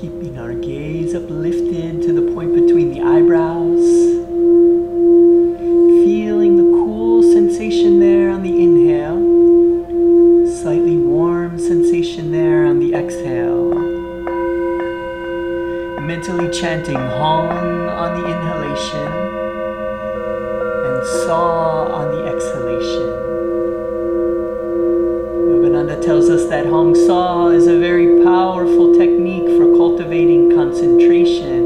Keeping our gaze uplifted to the point between the eyebrows. Feeling the cool sensation there on the inhale. Slightly warm sensation there on the exhale. Mentally chanting Hong on the inhalation and Saw on the exhalation. Yogananda tells us that Hong Saw is a very powerful technique for cultivating concentration,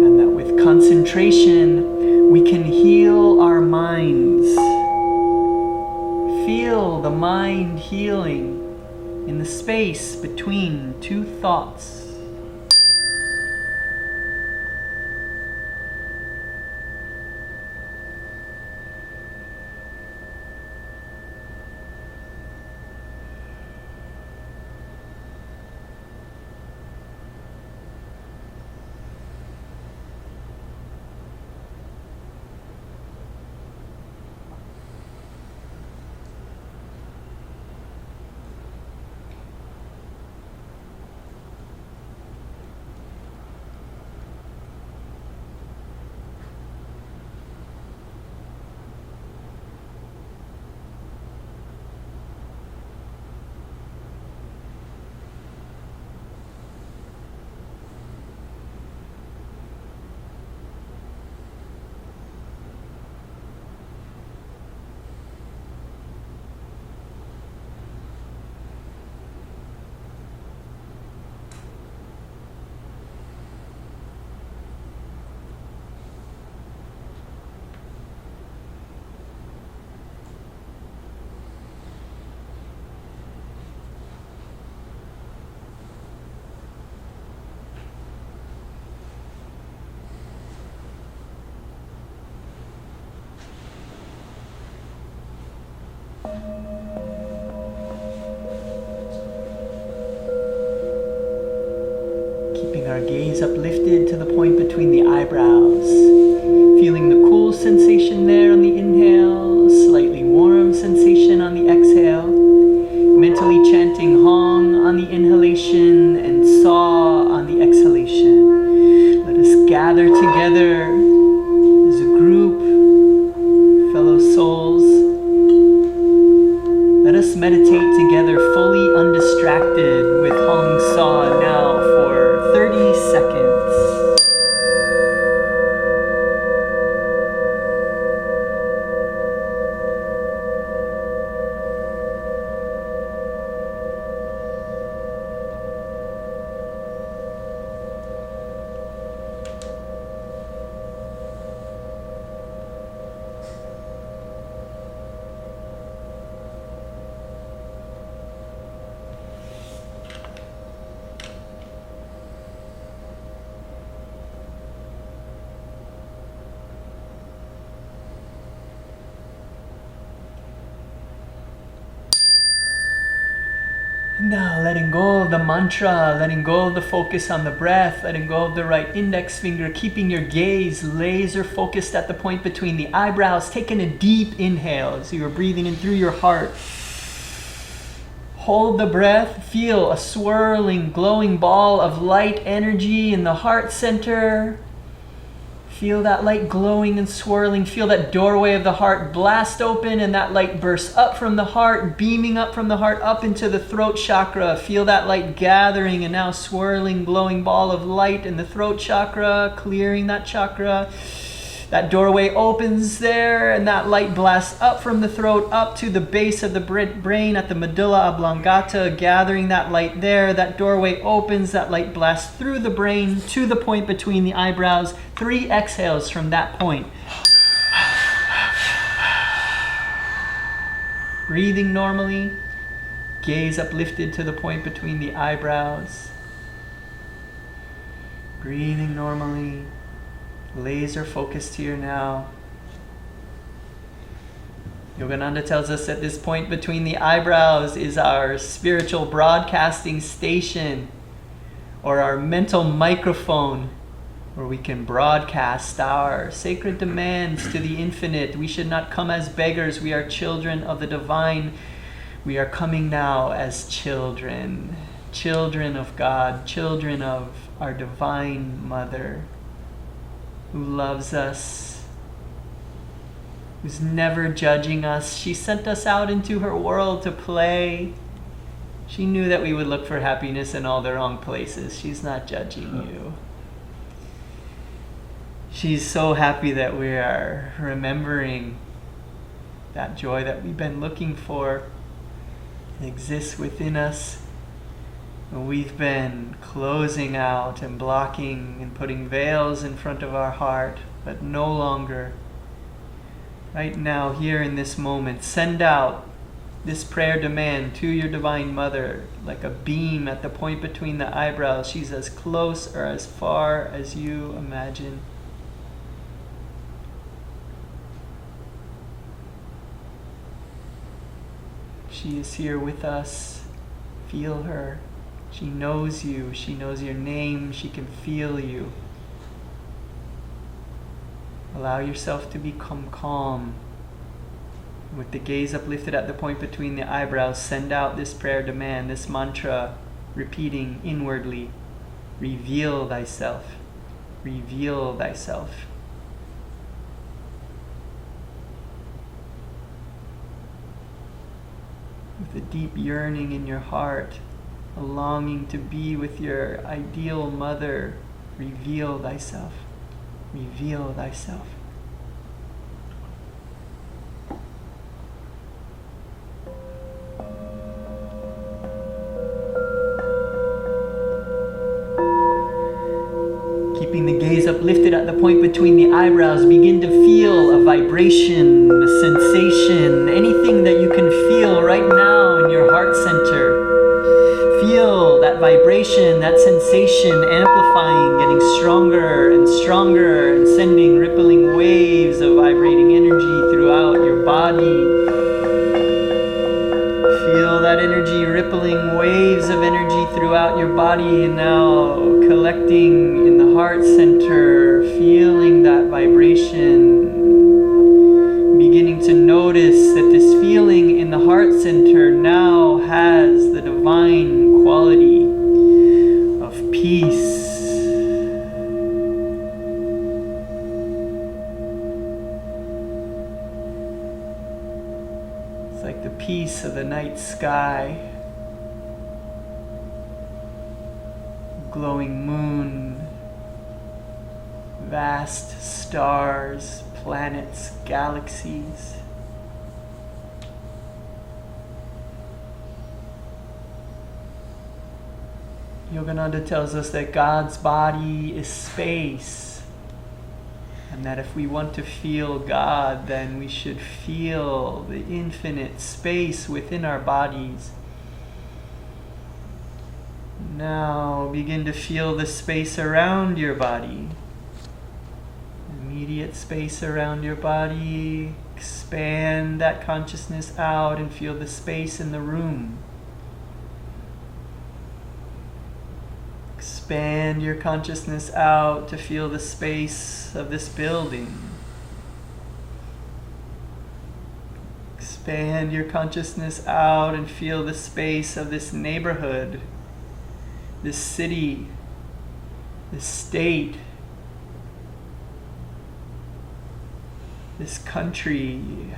and that with concentration we can heal our minds. Feel the mind healing in the space between two thoughts. Our gaze uplifted to the point between the eyebrows. Feeling the cool sensation there on the inhale, slightly warm sensation on the exhale. Mentally chanting Hong on the inhalation and Saw on the exhalation. Let us gather together as a group, fellow souls. Let us meditate together fully undistracted with Hong Saw now for 30 seconds. Now letting go of the mantra, letting go of the focus on the breath, letting go of the right index finger, keeping your gaze laser focused at the point between the eyebrows, taking a deep inhale as you are breathing in through your heart. Hold the breath, feel a swirling, glowing ball of light energy in the heart center. Feel that light glowing and swirling. Feel that doorway of the heart blast open and that light burst up from the heart, beaming up from the heart up into the throat chakra. Feel that light gathering and now swirling, glowing ball of light in the throat chakra, clearing that chakra. That doorway opens there and that light blasts up from the throat up to the base of the brain at the medulla oblongata, gathering that light there. That doorway opens, that light blasts through the brain to the point between the eyebrows. 3 exhales from that point. Breathing normally, gaze uplifted to the point between the eyebrows. Breathing normally. Laser focused here now. Yogananda tells us that this point between the eyebrows is our spiritual broadcasting station, or our mental microphone, where we can broadcast our sacred demands to the infinite. We should not come as beggars. We are children of the divine. We are coming now as children children of God, children of our Divine Mother, who loves us, who's never judging us. She sent us out into her world to play. She knew that we would look for happiness in all the wrong places. She's not judging you. She's so happy that we are remembering that joy that we've been looking for. It exists within us. And we've been closing out and blocking and putting veils in front of our heart, but no longer. Right now, here in this moment, send out this prayer demand to your Divine Mother like a beam at the point between the eyebrows. She's as close or as far as you imagine. She is here with us. Feel her. She knows you. She knows your name. She can feel you. Allow yourself to become calm. With the gaze uplifted at the point between the eyebrows, send out this prayer demand, this mantra, repeating inwardly, reveal thyself, reveal thyself. With a deep yearning in your heart, a longing to be with your ideal mother, reveal thyself, reveal thyself. Keeping the gaze uplifted at the point between the eyebrows, begin to feel a vibration, a sensation, anything that you can feel right now in your heart center. Feel that vibration, that sensation amplifying, getting stronger and stronger, and sending rippling waves of vibrating energy throughout your body. Feel that energy, rippling waves of energy throughout your body, and now collecting in the heart center, feeling that vibration, beginning to notice that this feeling in the heart center now has the divine quality of peace. It's like the peace of the night sky. Glowing moon, vast stars, planets, galaxies. Yogananda tells us that God's body is space, and that if we want to feel God, then we should feel the infinite space within our bodies. Now begin to feel the space around your body. Immediate space around your body. Expand that consciousness out and feel the space in the room. Expand your consciousness out to feel the space of this building. Expand your consciousness out and feel the space of this neighborhood, this city, this state, this country,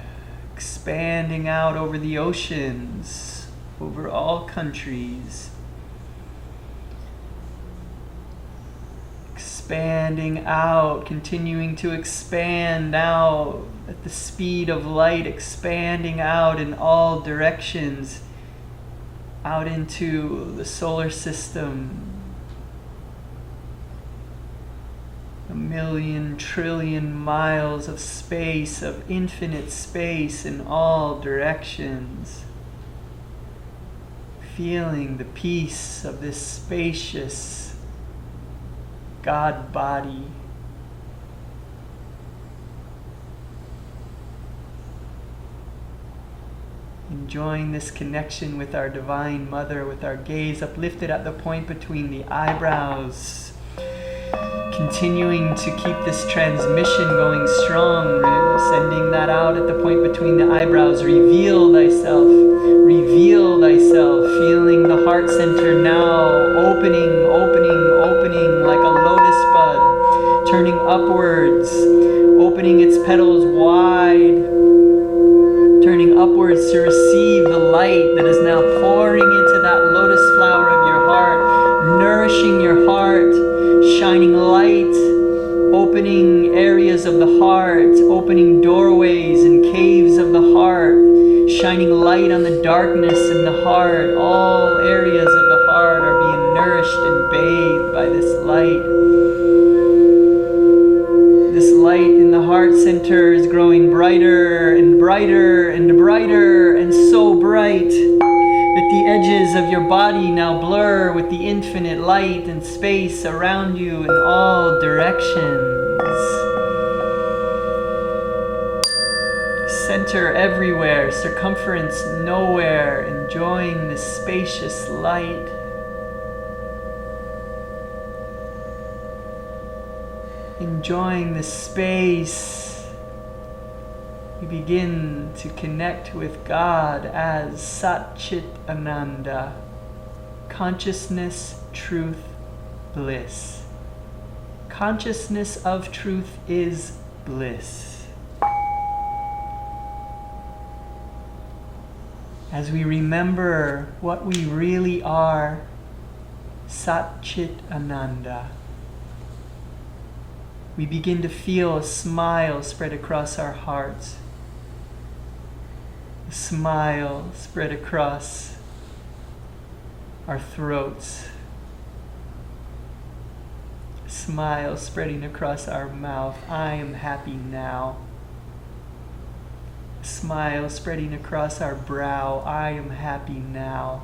expanding out over the oceans, over all countries, expanding out, continuing to expand out at the speed of light, expanding out in all directions, out into the solar system, 1,000,000 trillion miles of space, of infinite space in all directions. Feeling the peace of this spacious God body. Enjoying this connection with our Divine Mother, with our gaze uplifted at the point between the eyebrows. Continuing to keep this transmission going strong, sending that out at the point between the eyebrows. Reveal thyself, feeling the heart center now opening like a lotus bud, turning upwards, opening its petals wide, turning upwards to receive the light that is now pouring into that lotus flower of your heart, nourishing your heart, shining light, opening areas of the heart, opening doorways and caves of the heart, shining light on the darkness in the heart. All areas of the heart are being nourished and bathed by this light. This light in the heart center is growing brighter and brighter and brighter, and so bright that the edges of your body now blur with the infinite light and space around you in all directions. Center everywhere, circumference nowhere, enjoying this spacious light. Enjoying this space, we begin to connect with God as Sat-Chit Ananda, consciousness, truth, bliss. Consciousness of truth is bliss. As we remember what we really are, Sat-Chit Ananda, we begin to feel a smile spread across our hearts. A smile spread across our throats. A smile spreading across our mouth. I am happy now. A smile spreading across our brow. I am happy now.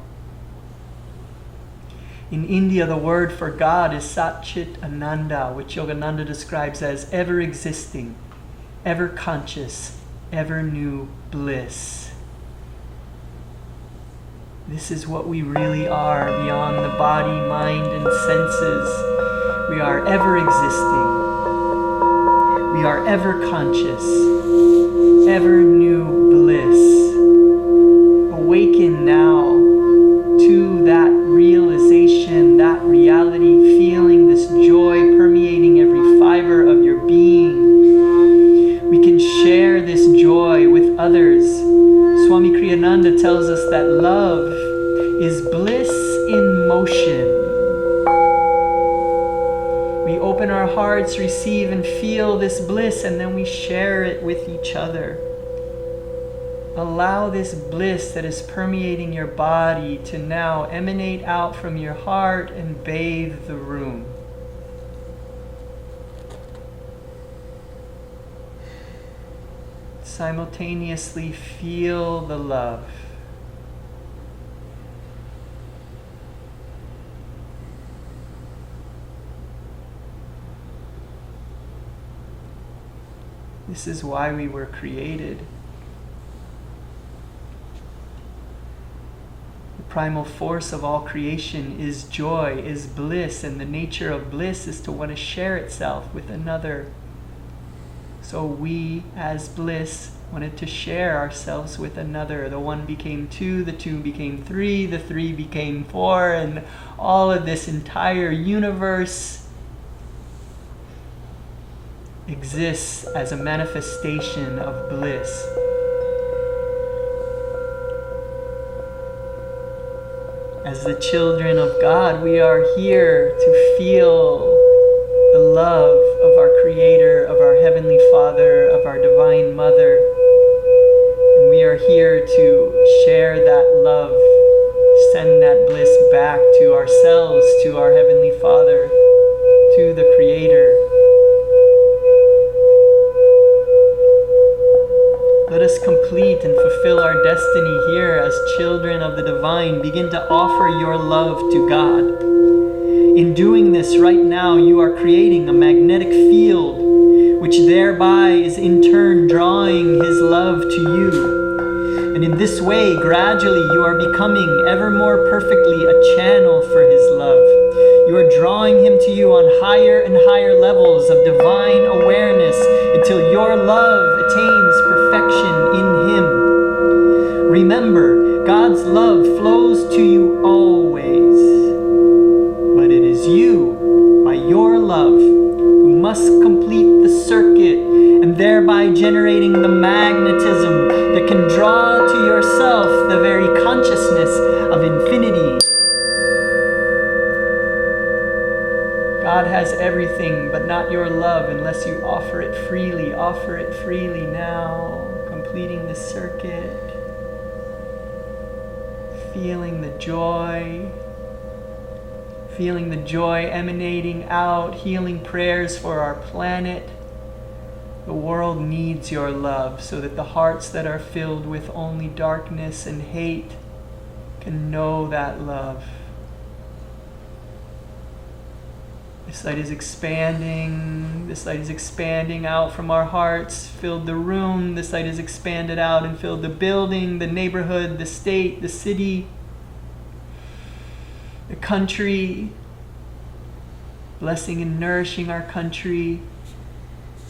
In India, the word for God is Sat-Chit Ananda, which Yogananda describes as ever existing, ever conscious, ever new bliss. This is what we really are beyond the body, mind, and senses. We are ever existing. We are ever conscious, ever new bliss. Awaken now to that realization, that reality, feeling this joy permeating every fiber of your being. We can share this joy with others. Swami Kriyananda tells us that love is bliss in motion. We open our hearts, receive and feel this bliss, and then we share it with each other. Allow this bliss that is permeating your body to now emanate out from your heart and bathe the room. Simultaneously feel the love. This is why we were created. The primal force of all creation is joy, is bliss, and the nature of bliss is to want to share itself with another. So we, as bliss, wanted to share ourselves with another. The one became two, the two became three, the three became four, and all of this entire universe exists as a manifestation of bliss. As the children of God, we are here to feel the love of our Creator, of our Heavenly Father, of our Divine Mother. And we are here to share that love, send that bliss back to ourselves, to our Heavenly Father, to the Creator. Let us complete and fulfill our destiny here as children of the Divine. Begin to offer your love to God. In doing this right now, you are creating a magnetic field, which thereby is in turn drawing His love to you. And in this way, gradually, you are becoming ever more perfectly a channel for His love. You are drawing him to you on higher and higher levels of divine awareness until your love attains perfection in him. Remember, God's love flows to you always. But it is you, by your love, who must complete the circuit, and thereby generating the magnetism that can draw to yourself the very consciousness of infinity. God has everything, but not your love unless you offer it freely. Offer it freely now, completing the circuit, feeling the joy. Feeling the joy emanating out, healing prayers for our planet. The world needs your love so that the hearts that are filled with only darkness and hate can know that love. This light is expanding. This light is expanding out from our hearts, filled the room. This light is expanded out and filled the building, the neighborhood, the state, the city, the country, blessing and nourishing our country.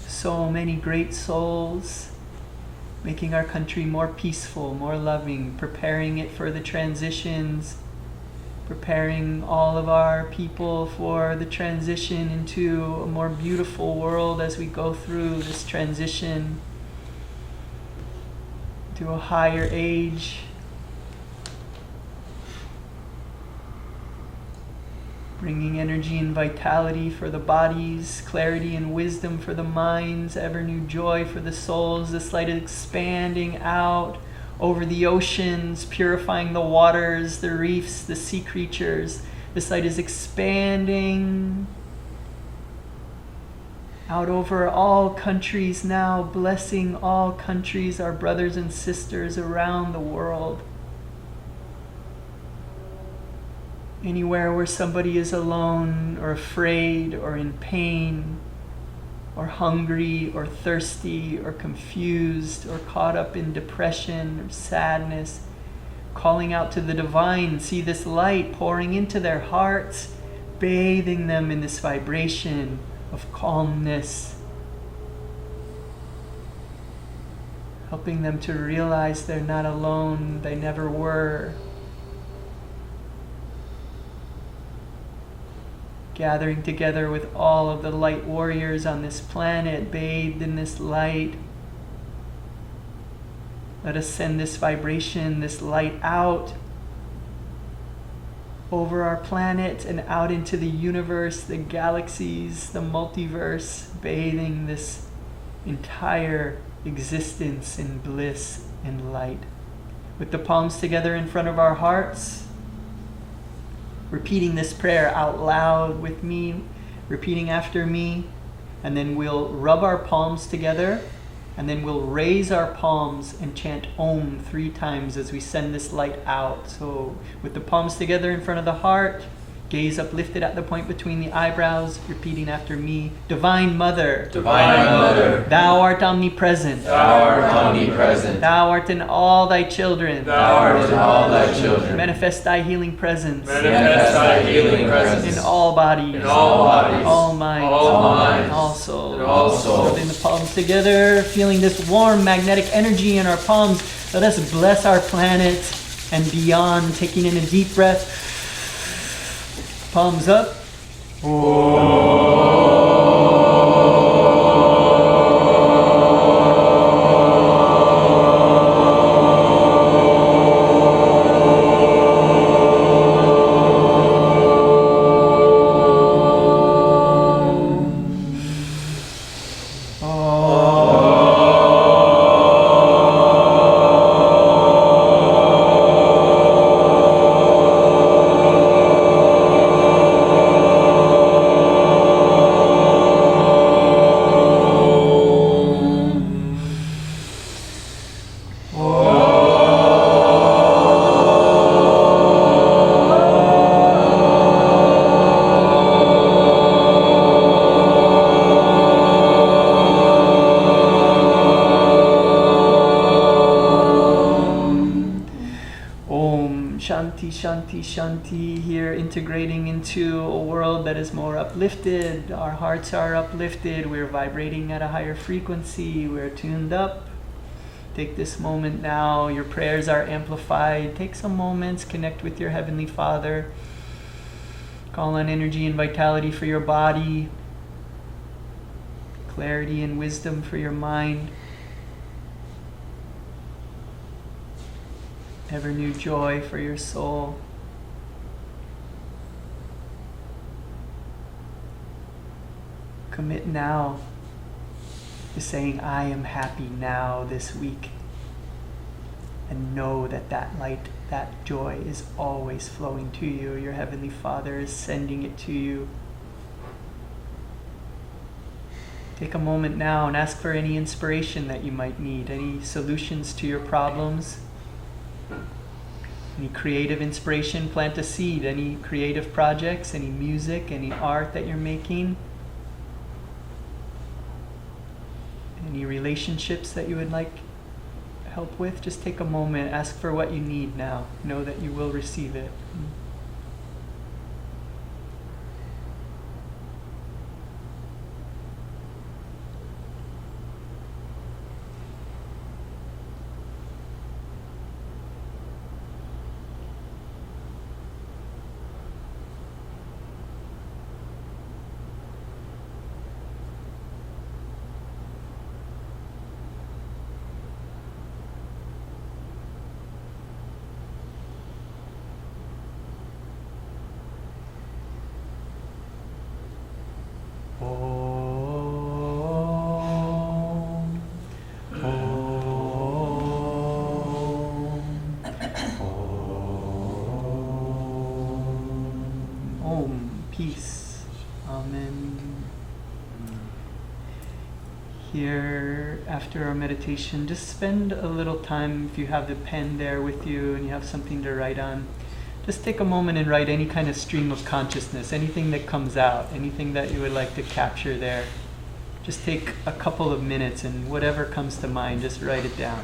So many great souls, making our country more peaceful, more loving, preparing it for the transitions, preparing all of our people for the transition into a more beautiful world as we go through this transition to a higher age. Bringing energy and vitality for the bodies, clarity and wisdom for the minds, ever new joy for the souls. This light is expanding out over the oceans, purifying the waters, the reefs, the sea creatures. This light is expanding out over all countries now, blessing all countries, our brothers and sisters around the world. Anywhere where somebody is alone or afraid or in pain or hungry or thirsty or confused or caught up in depression or sadness, calling out to the divine, see this light pouring into their hearts, bathing them in this vibration of calmness, helping them to realize they're not alone, they never were. Gathering together with all of the light warriors on this planet, bathed in this light. Let us send this vibration, this light out over our planet and out into the universe, the galaxies, the multiverse, bathing this entire existence in bliss and light. With the palms together in front of our hearts, repeating this prayer out loud with me, repeating after me, and then we'll rub our palms together, and then we'll raise our palms and chant Om 3 times as we send this light out. So with the palms together in front of the heart, gaze uplifted at the point between the eyebrows, repeating after me. Divine Mother, Divine Mother, Thou art omnipresent. Thou art omnipresent. Thou art in all thy children. Thou art in all thy children. Manifest thy healing presence. Manifest thy healing presence In all bodies. in all bodies, All minds. all minds, All souls. and all souls. Rubbing the palms together, feeling this warm magnetic energy in our palms. Let us bless our planet and beyond, taking in a deep breath. Palms up. Shanti, Shanti, Shanti here integrating into a world that is more uplifted. Our hearts are uplifted. We're vibrating at a higher frequency. We're tuned up. Take this moment now. Your prayers are amplified. Take some moments, connect with your Heavenly Father. Call on energy and vitality for your body. Clarity and wisdom for your mind. Ever new joy for your soul. Commit now to saying, I am happy now this week. And know that that light, that joy is always flowing to you. Your Heavenly Father is sending it to you. Take a moment now and ask for any inspiration that you might need, any solutions to your problems, any creative inspiration. Plant a seed, any creative projects, any music, any art that you're making, any relationships that you would like help with. Just take a moment, ask for what you need now. Know that you will receive it. Peace. Amen. Here, after our meditation, just spend a little time, if you have the pen there with you and you have something to write on, just take a moment and write any kind of stream of consciousness, anything that comes out, anything that you would like to capture there. Just take a couple of minutes and whatever comes to mind, just write it down.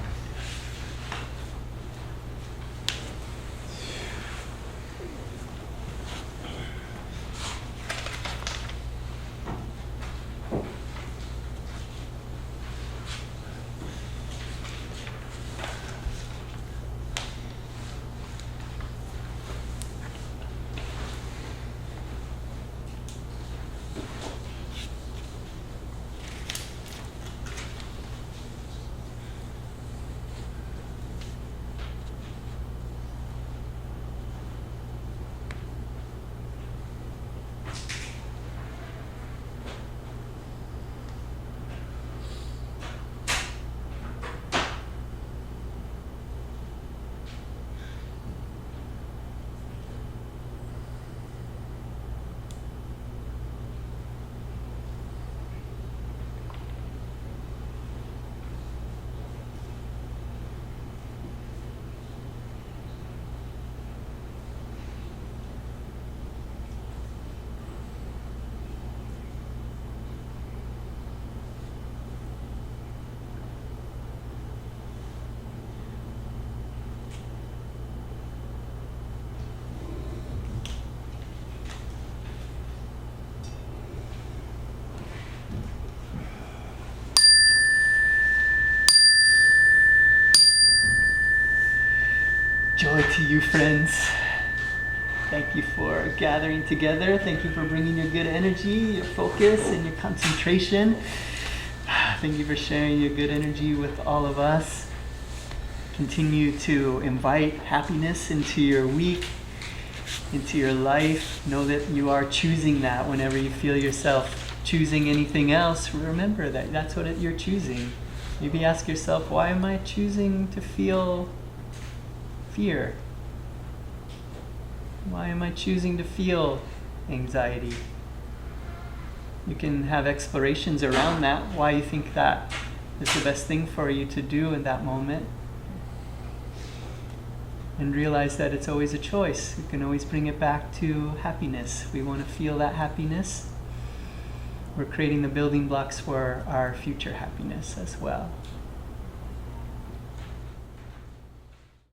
Joy to you, friends. Thank you for gathering together. Thank you for bringing your good energy, your focus, and your concentration. Thank you for sharing your good energy with all of us. Continue to invite happiness into your week, into your life. Know that you are choosing that whenever you feel yourself choosing anything else. Remember that that's what you're choosing. Maybe ask yourself, why am I choosing to feel fear? Why am I choosing to feel anxiety? You can have explorations around that, why you think that is the best thing for you to do in that moment. And realize that it's always a choice. You can always bring it back to happiness. We want to feel that happiness. We're creating the building blocks for our future happiness as well.